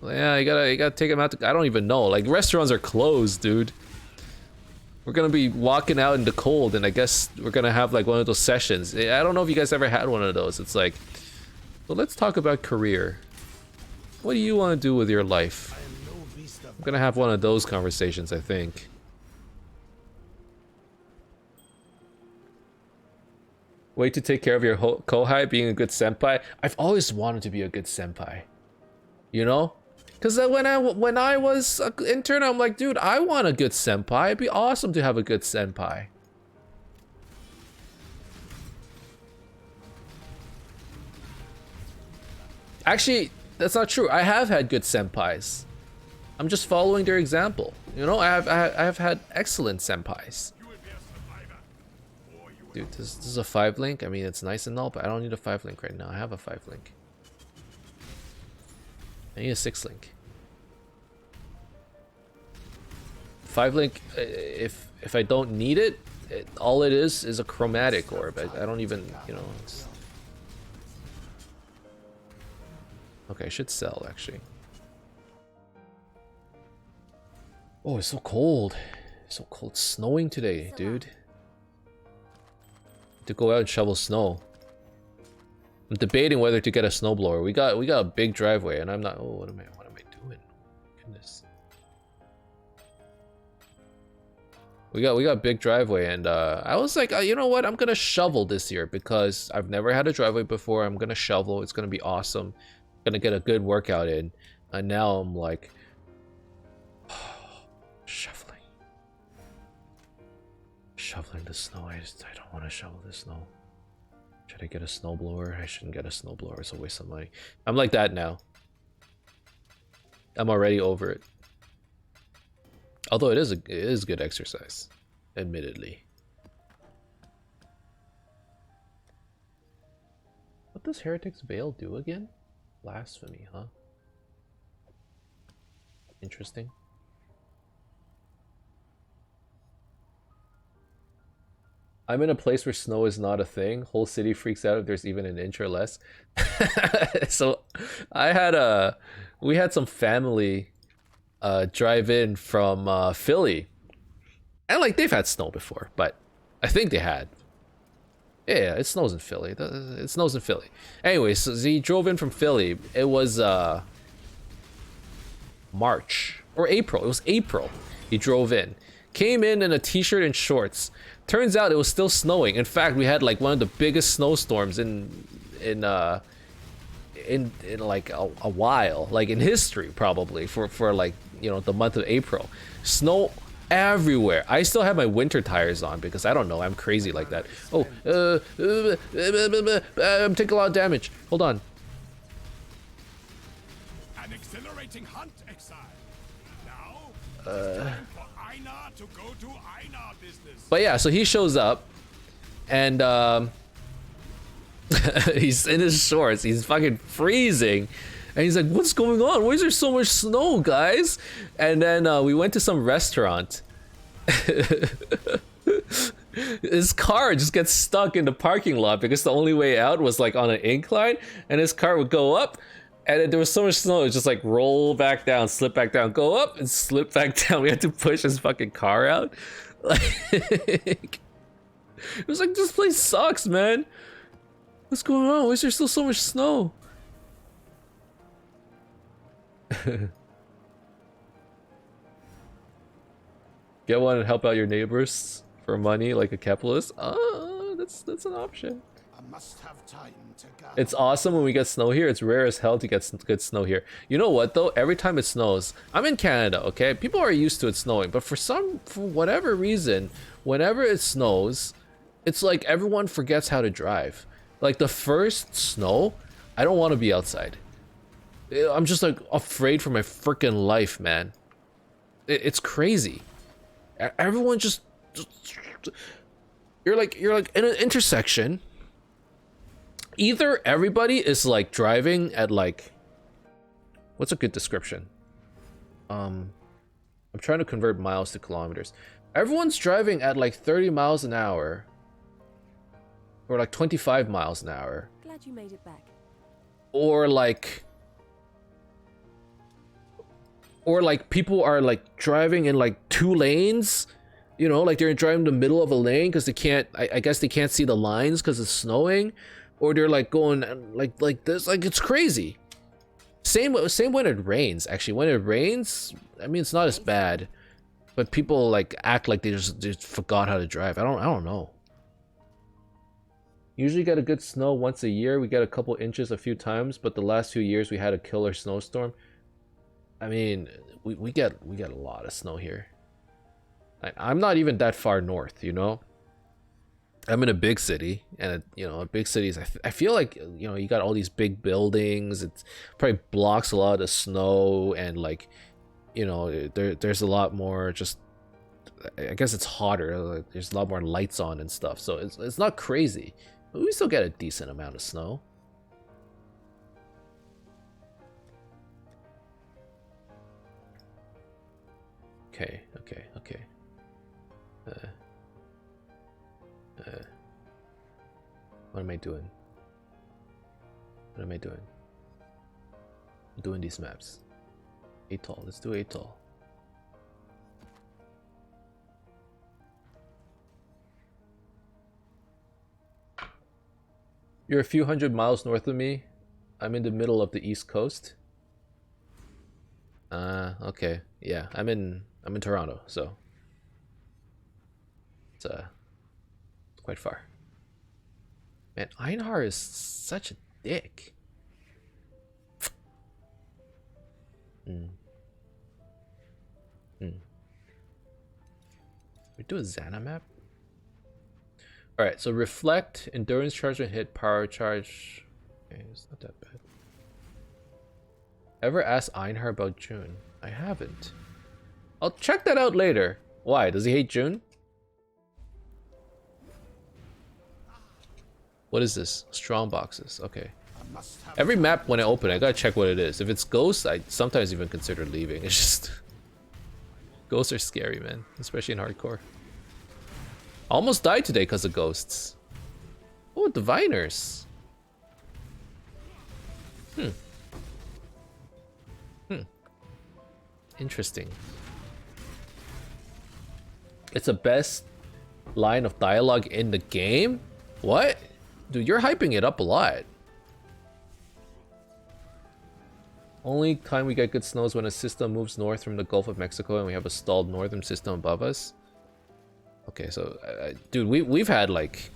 Yeah, you gotta take him out to, I don't even know. Like restaurants are closed, dude. We're gonna be walking out in the cold, and I guess we're gonna have like one of those sessions. I don't know if you guys ever had one of those. It's like, well, let's talk about career. What do you want to do with your life? I'm gonna have one of those conversations, I think. Way to take care of your kohai, being a good senpai. I've always wanted to be a good senpai. You know? Because when I was an intern, I'm like, dude, I want a good senpai. It'd be awesome to have a good senpai. Actually, that's not true. I have had good senpais. I'm just following their example. You know, I have had excellent senpais. Dude, this is a 5 link. I mean, it's nice and all, but I don't need a 5 link right now. I have a 5 link. I need a 6 link. 5 link, if I don't need it, all it is a chromatic orb. I don't even, you know. Okay, I should sell actually. Oh, it's so cold. It's so cold. It's snowing today, dude. To go out and shovel snow. I'm debating whether to get a snowblower. We got a big driveway, and I'm not. Oh, what am I doing? Goodness. We got a big driveway, and I was like, you know what? I'm gonna shovel this year because I've never had a driveway before. I'm gonna shovel. It's gonna be awesome. I'm gonna get a good workout in. And now I'm like, shoveling the snow. I don't want to shovel the snow. Should I get a snowblower? I shouldn't get a snowblower. It's a waste of money. I'm like that now. I'm already over it. Although it is good exercise, admittedly. What does Heretic's Veil do again? Blasphemy, huh? Interesting. I'm in a place where snow is not a thing. Whole city freaks out if there's even an inch or less. So we had some family drive in from Philly. And like they've had snow before, but I think they had. Yeah, it snows in Philly. It snows in Philly. Anyway, so he drove in from Philly. It was March or April. It was April. He drove in. Came in a t-shirt and shorts. Turns out it was still snowing. In fact, we had like one of the biggest snowstorms in like a while, like in history probably for like, you know, the month of April. Snow everywhere. I still have my winter tires on because I don't know, I'm crazy like that. Oh, I'm taking a lot of damage. Hold on. An exhilarating hunt, Exile. Now, it's time for Einar to go to Einar business. But yeah, so he shows up and He's in his shorts. He's fucking freezing. And he's like, what's going on? Why is there so much snow, guys? And then we went to some restaurant. His car just gets stuck in the parking lot because the only way out was like on an incline, and his car would go up, and then there was so much snow, it was just like roll back down, slip back down, go up, and slip back down. We had to push his fucking car out. Like, it was like, this place sucks, man. What's going on? Why is there still so much snow? Get one and help out your neighbors for money like a capitalist. That's an option. I must have time to gather. It's awesome when we get snow here. It's rare as hell to get good snow here. You know what though? Every time it snows, I'm in Canada, okay? People are used to it snowing, but for whatever reason, whenever it snows, it's like everyone forgets how to drive. Like the first snow, I don't want to be outside. I'm just like afraid for my freaking life, man. It's crazy. Everyone just you're like in an intersection. Either everybody is like driving at like, what's a good description? I'm trying to convert miles to kilometers. Everyone's driving at like 30 miles an hour or like 25 miles an hour. Glad you made it back. Or like people are like driving in like 2 lanes, you know, like they're driving in the middle of a lane because they can't, I guess they can't see the lines because it's snowing, or they're like going like this, like it's crazy. Same when it rains. Actually, when it rains, I mean, it's not as bad, but people like act like they just forgot how to drive. I don't know. Usually get a good snow once a year. We get a couple inches a few times, but the last few years we had a killer snowstorm. I mean, we get a lot of snow here. I'm not even that far north, you know. I'm in a big city, and you know, big cities. I feel like, you know, you got all these big buildings. It probably blocks a lot of the snow, and like, you know, there's a lot more. Just, I guess it's hotter. Like, there's a lot more lights on and stuff, so it's not crazy, but we still get a decent amount of snow. Okay. What am I doing? I'm doing these maps. Atoll. Let's do Atoll. You're a few hundred miles north of me. I'm in the middle of the East Coast. Okay. Yeah, I'm in Toronto, so it's quite far. Man, Einhar is such a dick. We do a Xana map? Alright, so reflect, endurance charge and hit, power charge. Okay, it's not that bad. Ever asked Einhar about June? I haven't. I'll check that out later. Why? Does he hate June? What is this? Strong boxes. Okay. Every map when I open, I gotta check what it is. If it's ghosts, I sometimes even consider leaving. It's just... Ghosts are scary, man. Especially in hardcore. I almost died today because of ghosts. Oh, diviners. Interesting. It's the best line of dialogue in the game? What? Dude, you're hyping it up a lot. Only time we get good snow is when a system moves north from the Gulf of Mexico and we have a stalled northern system above us. Okay, so, dude, we've had like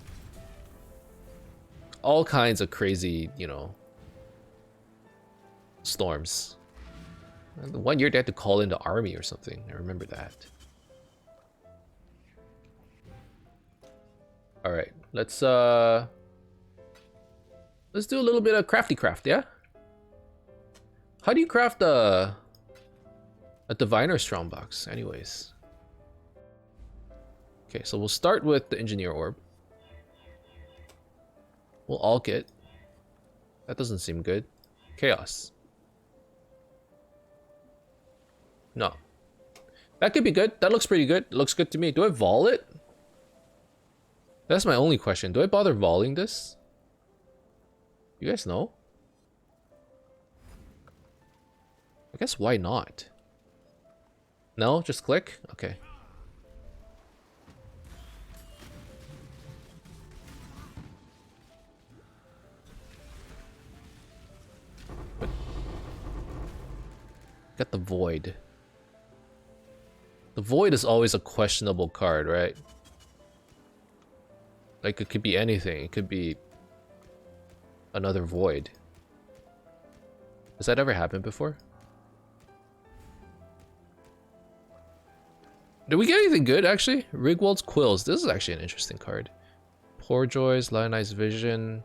all kinds of crazy, you know, storms. And 1 year they had to call in the army or something. I remember that. All right, let's do a little bit of crafty craft, yeah? How do you craft a diviner strongbox, anyways? Okay, so we'll start with the engineer orb. We'll all get That doesn't seem good. Chaos. No. That could be good. That looks pretty good. It looks good to me. Do I vol it? That's my only question. Do I bother voling this? You guys know? I guess why not? No? Just click? Okay. But got the Void. The Void is always a questionable card, right? Like, it could be anything. It could be another Void. Has that ever happened before? Did we get anything good, actually? Rigwald's Quills. This is actually an interesting card. Poorjoys, Lionized Vision,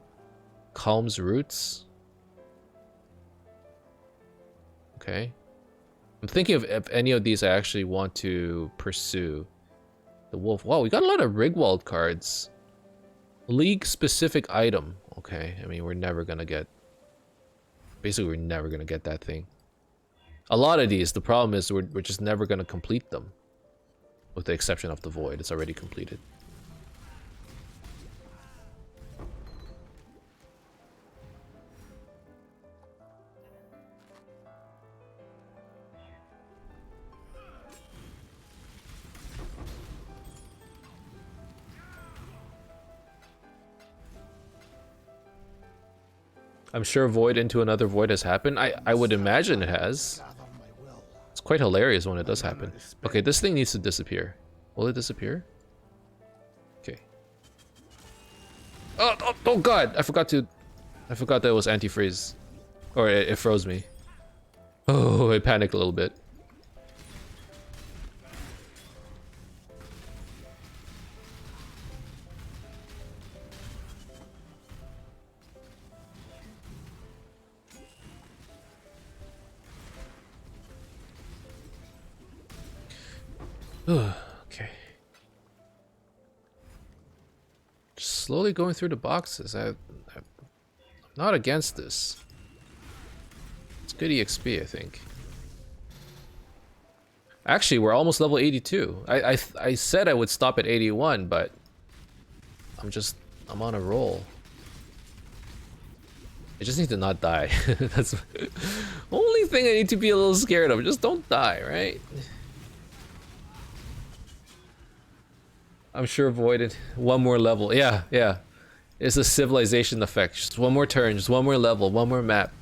Calm's Roots. Okay. I'm thinking of if any of these I actually want to pursue. The Wolf. Wow, we got a lot of Rigwald cards. League-specific item. Okay, I mean, we're never gonna get... Basically, we're never gonna get that thing. A lot of these, the problem is we're just never gonna complete them. With the exception of the Void, it's already completed. I'm sure Void into another Void has happened. I would imagine it has. It's quite hilarious when it does happen. Okay, this thing needs to disappear. Will it disappear? Okay. Oh god! I forgot that it was anti-freeze. Or it froze me. Oh, I panicked a little bit. Okay. Just slowly going through the boxes. I'm not against this. It's good EXP, I think. Actually, we're almost level 82. I said I would stop at 81, but I'm on a roll. I just need to not die. That's the only thing I need to be a little scared of. Just don't die, right? I'm sure avoided one more level. Yeah. It's a civilization effect. Just one more turn, just one more level, one more map.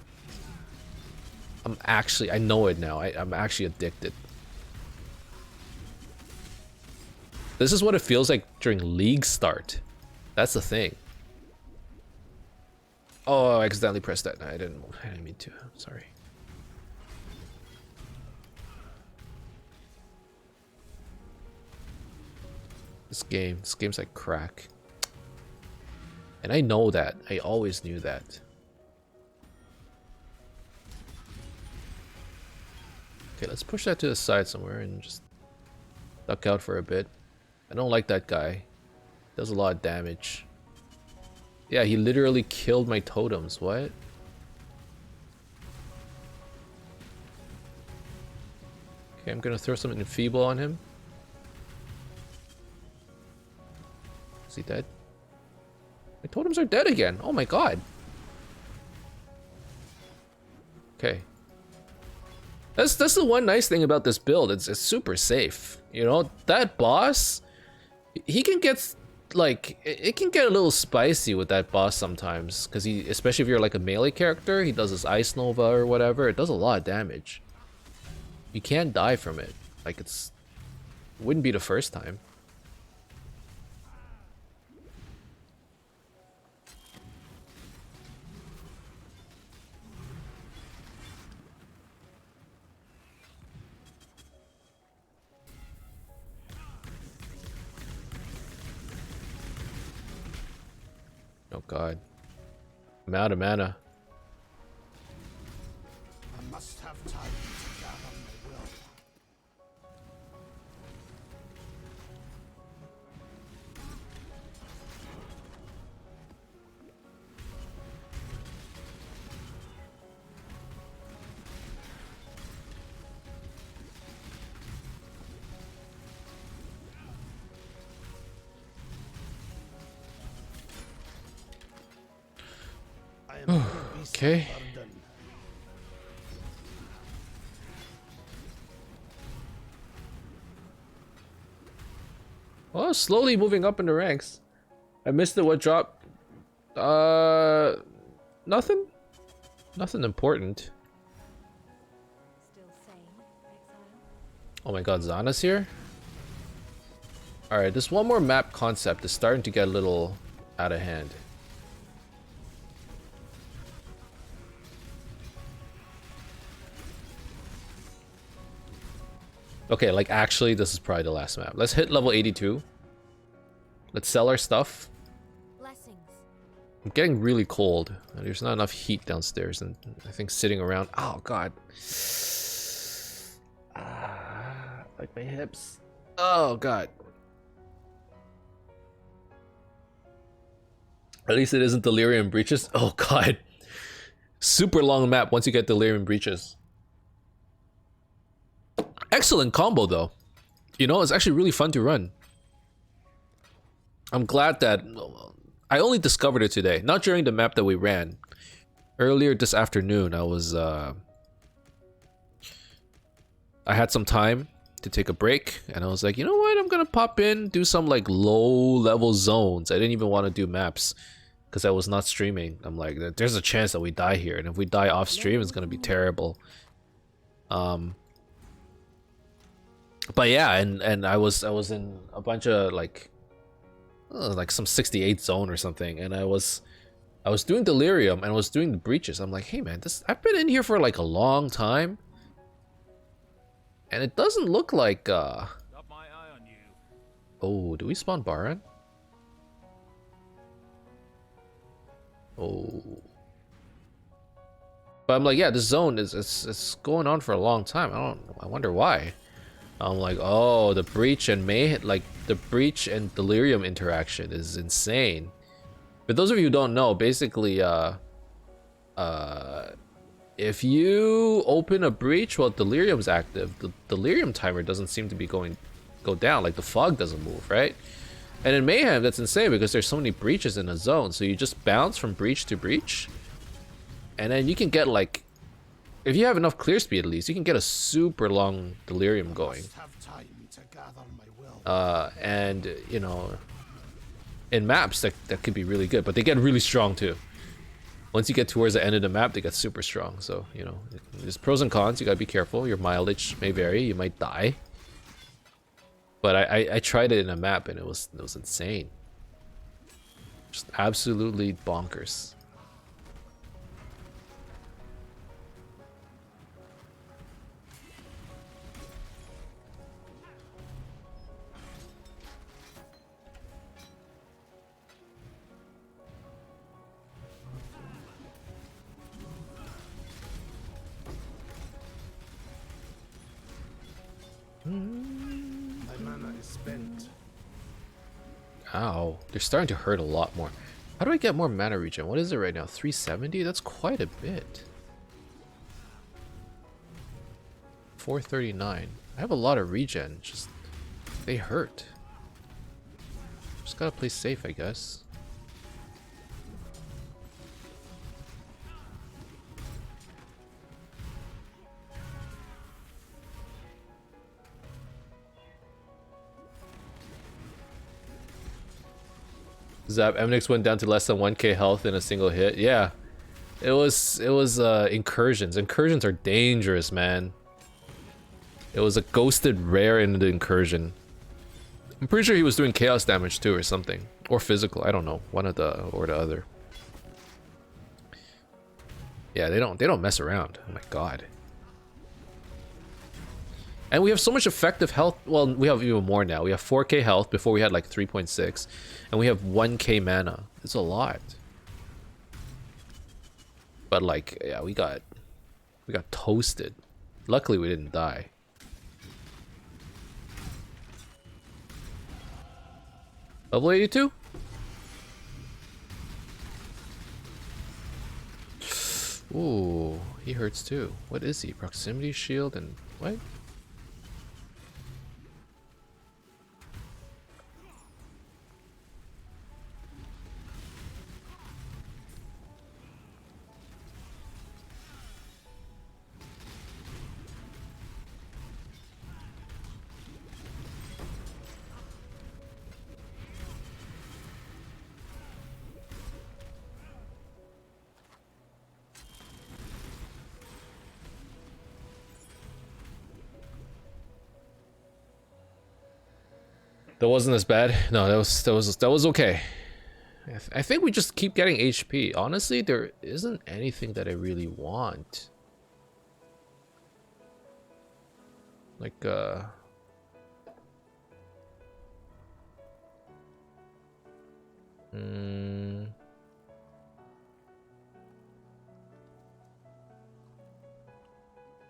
I know it now. I'm actually addicted. This is what it feels like during League start. That's the thing. Oh, I accidentally pressed that. No, I didn't mean to. Sorry. This game's like crack. And I know that. I always knew that. Okay, let's push that to the side somewhere and just duck out for a bit. I don't like that guy. Does a lot of damage. Yeah, he literally killed my totems. What? Okay, I'm gonna throw some Enfeeble on him. Is he dead? My totems are dead again. Oh my god. Okay. That's the one nice thing about this build. It's super safe. You know, that boss, he can get like it can get a little spicy with that boss sometimes, because he, especially if you're like a melee character, he does his Ice Nova or whatever. It does a lot of damage. You can't die from it. Like wouldn't be the first time. Oh god. I'm out of mana. I must have time to gather my will. Okay. Well, slowly moving up in the ranks. I missed it. What dropped? Nothing. Nothing important. Still sane, Exile? Oh my god, Zana's here? Alright, this one more map concept is starting to get a little out of hand. Okay, like actually this is probably the last map. Let's hit level 82. Let's sell our stuff. Blessings. I'm getting really cold. There's not enough heat downstairs, and I think sitting around. Oh god. Like my hips. Oh god. At least it isn't Delirium Breaches. Oh god. Super long map once you get Delirium Breaches. Excellent combo though. You know, it's actually really fun to run. I'm glad that I only discovered it today, not during the map that we ran. Earlier this afternoon, I had some time to take a break, and I was like, you know what, I'm gonna pop in, do some like low level zones. I didn't even want to do maps because I was not streaming. I'm like, there's a chance that we die here, and if we die off stream, it's gonna be terrible. But yeah, and I was in a bunch of like some 68 zone or something, and I was doing Delirium and I was doing the breaches. I'm like, hey man, I've been in here for like a long time, and it doesn't look like Got my eye on you. oh, do we spawn Baron? Oh, but I'm like, yeah, this zone it's going on for a long time. I wonder why. I'm like, oh, the breach and the breach and Delirium interaction is insane. But those of you who don't know, basically, if you open a breach while Delirium's active, the Delirium timer doesn't seem to be go down, like the fog doesn't move, right? And in Mayhem, that's insane because there's so many breaches in a zone, so you just bounce from breach to breach, and then you can get like, if you have enough clear speed at least, you can get a super long Delirium going. And you know, in maps that could be really good, but they get really strong too. Once you get towards the end of the map, they get super strong. So you know, there's pros and cons. You gotta be careful. Your mileage may vary. You might die. But I tried it in a map and it was insane. Just absolutely bonkers. My mana is spent. Ow, they're starting to hurt a lot more. How do I get more mana regen? What is it right now? 370? That's quite a bit. 439. I have a lot of regen, just they hurt. Just gotta play safe, I guess. Zap, Emnix went down to less than 1k health in a single hit. Yeah, it was incursions. Incursions are dangerous, man. It was a ghosted rare in the incursion. I'm pretty sure he was doing chaos damage too or something, or physical. I don't know, one of the or the other. Yeah, they don't mess around. Oh my god. And we have so much effective health. Well, we have even more now. We have 4k health. Before we had like 3.6. And we have 1k mana. It's a lot. But like, yeah, we got toasted. Luckily we didn't die. Level 82? Ooh, he hurts too. What is he? Proximity shield and what? That wasn't as bad. No, that was okay. I think we just keep getting HP. Honestly, there isn't anything that I really want. Like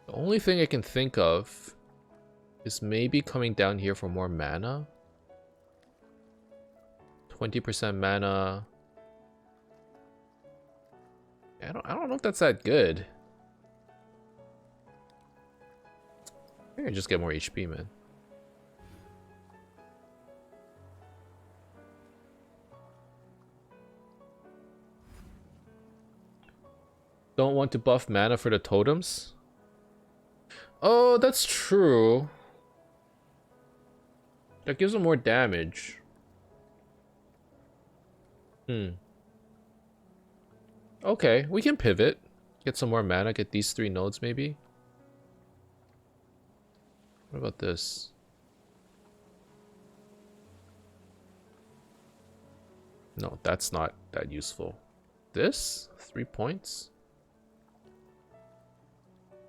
The only thing I can think of is maybe coming down here for more mana. 20% mana. I don't know if that's that good. I think I just get more HP, man. Don't want to buff mana for the totems? Oh, that's true. That gives them more damage. Okay, we can pivot. Get some more mana, get these 3 nodes maybe. What about this? No, that's not that useful. This? 3 points?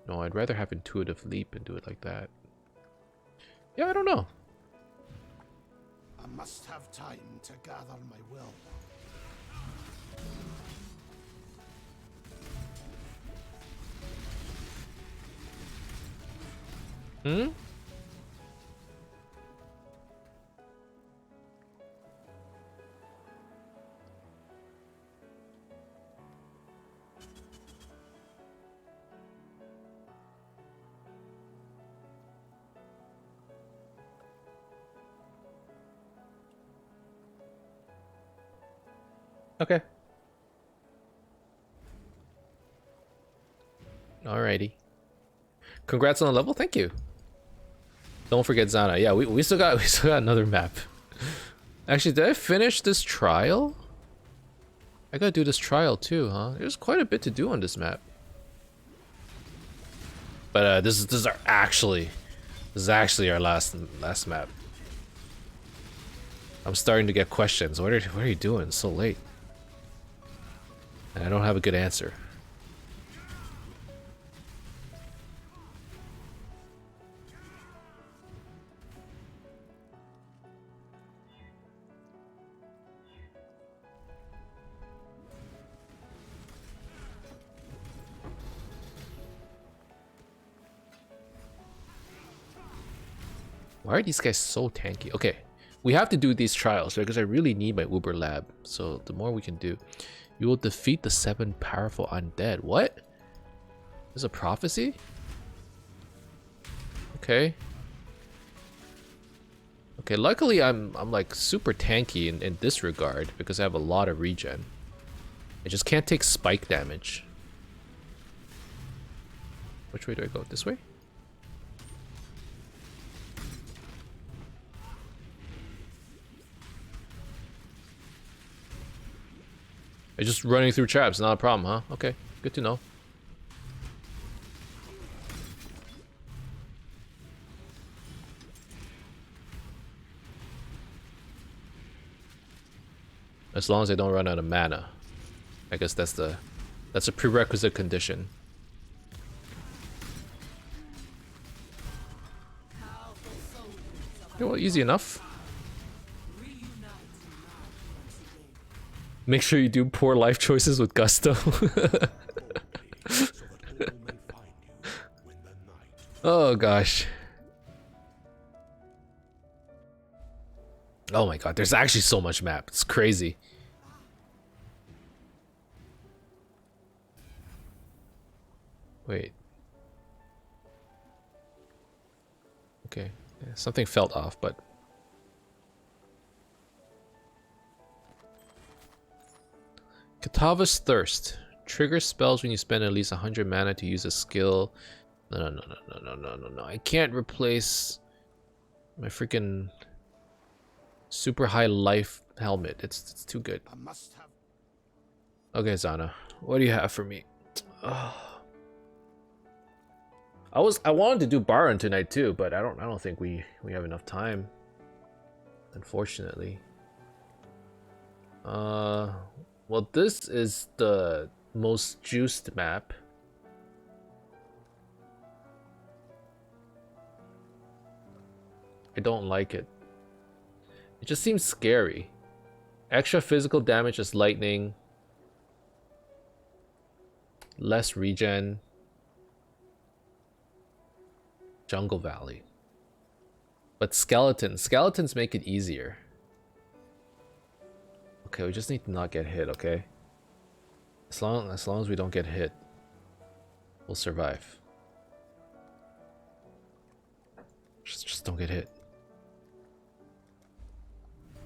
No, I'd rather have intuitive leap and do it like that. Yeah, I don't know. I must have time to gather my will. Hmm? Okay. Alrighty. Congrats on the level. Thank you. Don't forget Zana. Yeah, we still got another map. Actually, did I finish this trial? I gotta do this trial too, huh? There's quite a bit to do on this map. But this is actually our last map. I'm starting to get questions. What are you doing? It's so late. And I don't have a good answer. Why are these guys so tanky? Okay, we have to do these trials because I really need my Uber lab. So the more we can do. You will defeat the 7 powerful undead. What? There's a prophecy? Okay. Okay, luckily I'm like super tanky in this regard because I have a lot of regen. I just can't take spike damage. Which way do I go? This way? It's just running through traps, not a problem, huh? Okay, good to know. As long as I don't run out of mana. I guess that's a prerequisite condition. Okay, well, easy enough. Make sure you do poor life choices with gusto. Oh gosh. Oh my god, there's actually so much map. It's crazy. Wait. Okay. Yeah, something felt off, but Katava's Thirst. Trigger spells when you spend at least 100 mana to use a skill. No. I can't replace my freaking super high life helmet. It's too good. I must have. Okay, Zana. What do you have for me? I wanted to do Baron tonight too, but I don't think we have enough time. unfortunately. Well, this is the most juiced map. I don't like it. It just seems scary. Extra physical damage as lightning. Less regen. Jungle Valley. But skeletons make it easier. Okay, we just need to not get hit, okay? As long as we don't get hit, we'll survive. Just don't get hit.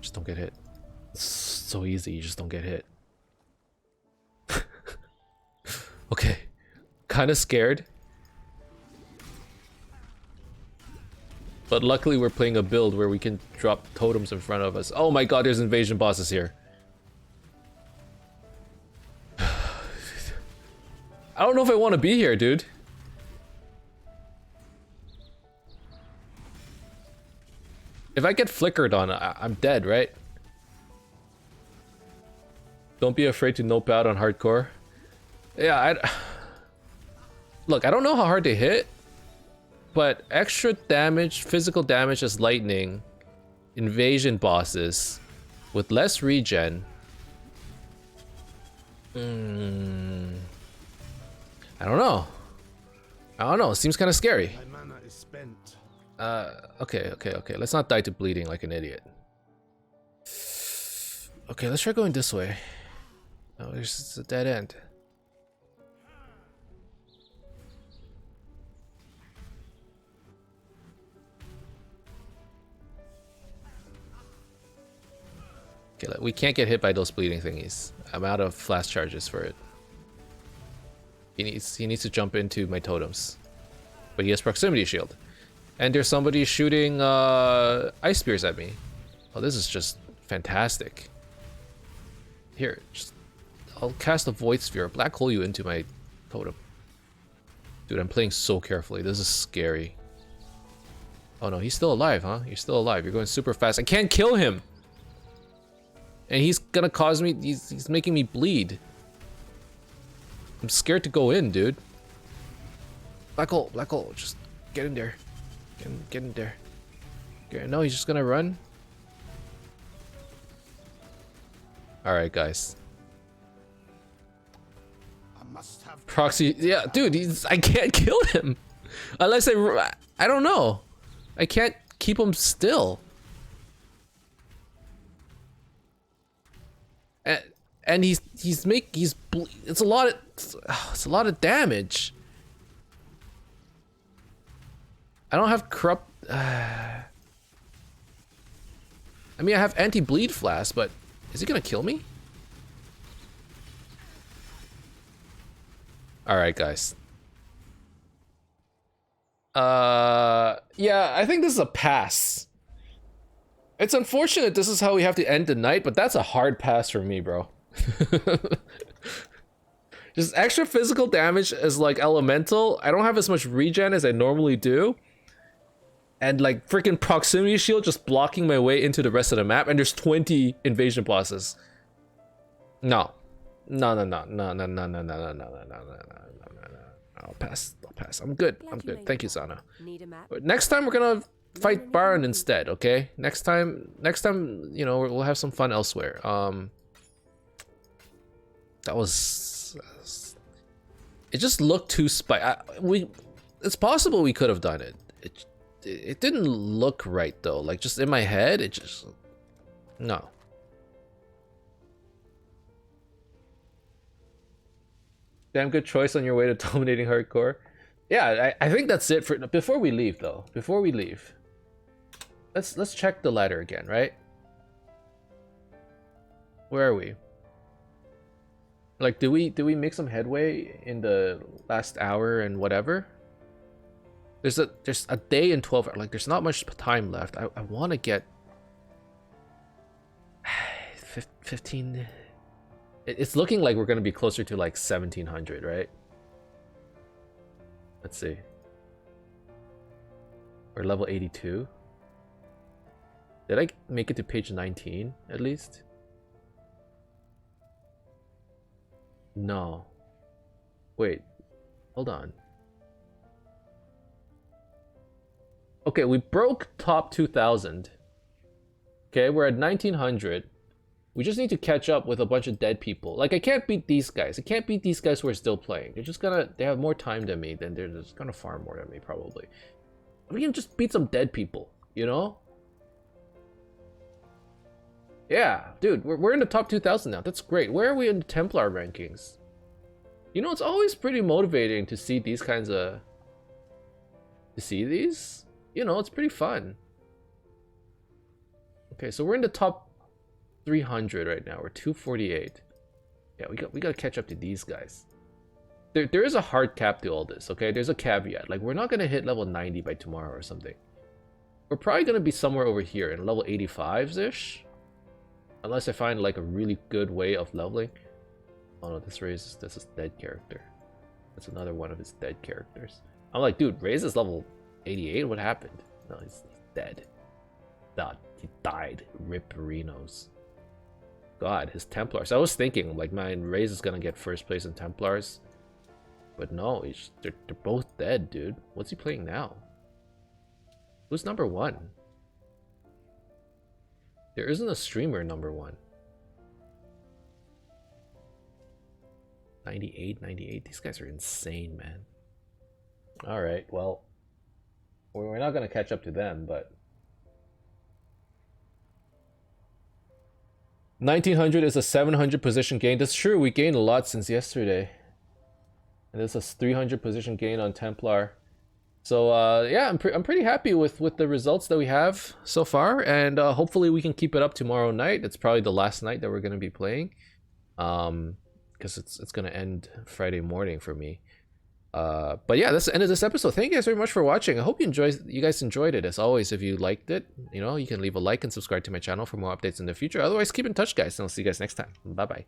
Just don't get hit. It's so easy, you just don't get hit. Okay. Kinda scared. But luckily we're playing a build where we can drop totems in front of us. Oh my god, there's invasion bosses here. I don't know if I want to be here, dude. If I get flickered on, I'm dead, right? Don't be afraid to nope out on hardcore. Yeah, look, I don't know how hard they hit, but extra damage, physical damage as lightning, invasion bosses with less regen. I don't know. It seems kind of scary. My mana is spent. Okay. Let's not die to bleeding like an idiot. Okay, let's try going this way. Oh, it's a dead end. Okay, we can't get hit by those bleeding thingies. I'm out of flash charges for it. He needs to jump into my totems. But he has proximity shield. And there's somebody shooting ice spears at me. Oh, this is just fantastic. Here, I'll cast a void sphere, black hole you into my totem. Dude, I'm playing so carefully. This is scary. Oh no, he's still alive, huh? You're still alive. You're going super fast. I can't kill him. And he's gonna cause me, he's making me bleed. I'm scared to go in, dude. Black hole, just get in there. Get in there. No, he's just gonna run. Alright, guys. I must have Proxy, yeah, dude, I can't kill him. Unless I don't know. I can't keep him still. And it's a lot of damage. I don't have corrupt. I mean, I have anti-bleed flask, but is he gonna kill me? All right, guys. Yeah, I think this is a pass. It's unfortunate this is how we have to end the night, but that's a hard pass for me, bro. Just extra physical damage as like elemental. I don't have as much regen as I normally do. And like freaking proximity shield just blocking my way into the rest of the map. And there's 20 invasion bosses. No. I'll pass. I'm good. Thank you, Sana. But next time we're gonna fight Baron instead, okay? Next time, you know, we'll have some fun elsewhere. That was... It just looked too it's possible we could have done it. It didn't look right though. Like just in my head, it just... No. Damn good choice on your way to dominating hardcore. Yeah, I think that's it for... Before we leave though, let's check the ladder again, right? Where are we? Like, did we make some headway in the last hour and whatever? There's a day and 12 hours. Like, there's not much time left. I want to get 15. It's looking like we're gonna be closer to like 1700, right? Let's see. We're level 82. Did I make it to page 19 at least? No. Wait. Hold on. Okay, we broke top 2000. Okay, we're at 1900. We just need to catch up with a bunch of dead people. Like, I can't beat these guys. I can't beat these guys who are still playing. They're just gonna... They have more time than me. Then they're just gonna farm more than me, probably. We can just beat some dead people, you know? Yeah, dude, we're in the top 2000 now. That's great. Where are we in the Templar rankings? You know, it's always pretty motivating to see these kinds of... To see these? You know, it's pretty fun. Okay, so we're in the top 300 right now. We're 248. Yeah, we gotta catch up to these guys. There is a hard cap to all this, okay? There's a caveat. Like, we're not gonna hit level 90 by tomorrow or something. We're probably gonna be somewhere over here in level 85s-ish. Unless I find, like, a really good way of leveling. Oh no, this is dead character. That's another one of his dead characters. I'm like, dude, Raze is level 88? What happened? No, he's dead. No, he died. Rip Rinos. God, his Templars. I was thinking, like, man, Raze is gonna get first place in Templars. But no, they're both dead, dude. What's he playing now? Who's number 1? There isn't a streamer number 1. 98, 98. These guys are insane, man. Alright, well, we're not gonna catch up to them, but 1900 is a 700 position gain. That's true, we gained a lot since yesterday. And this is a 300 position gain on Templar. So yeah, I'm pretty happy with the results that we have so far, and hopefully we can keep it up tomorrow night. It's probably the last night that we're gonna be playing, because it's gonna end Friday morning for me. But yeah, that's the end of this episode. Thank you guys very much for watching. I hope you guys enjoyed it. As always, if you liked it, you know, you can leave a like and subscribe to my channel for more updates in the future. Otherwise, keep in touch, guys, and I'll see you guys next time. Bye bye.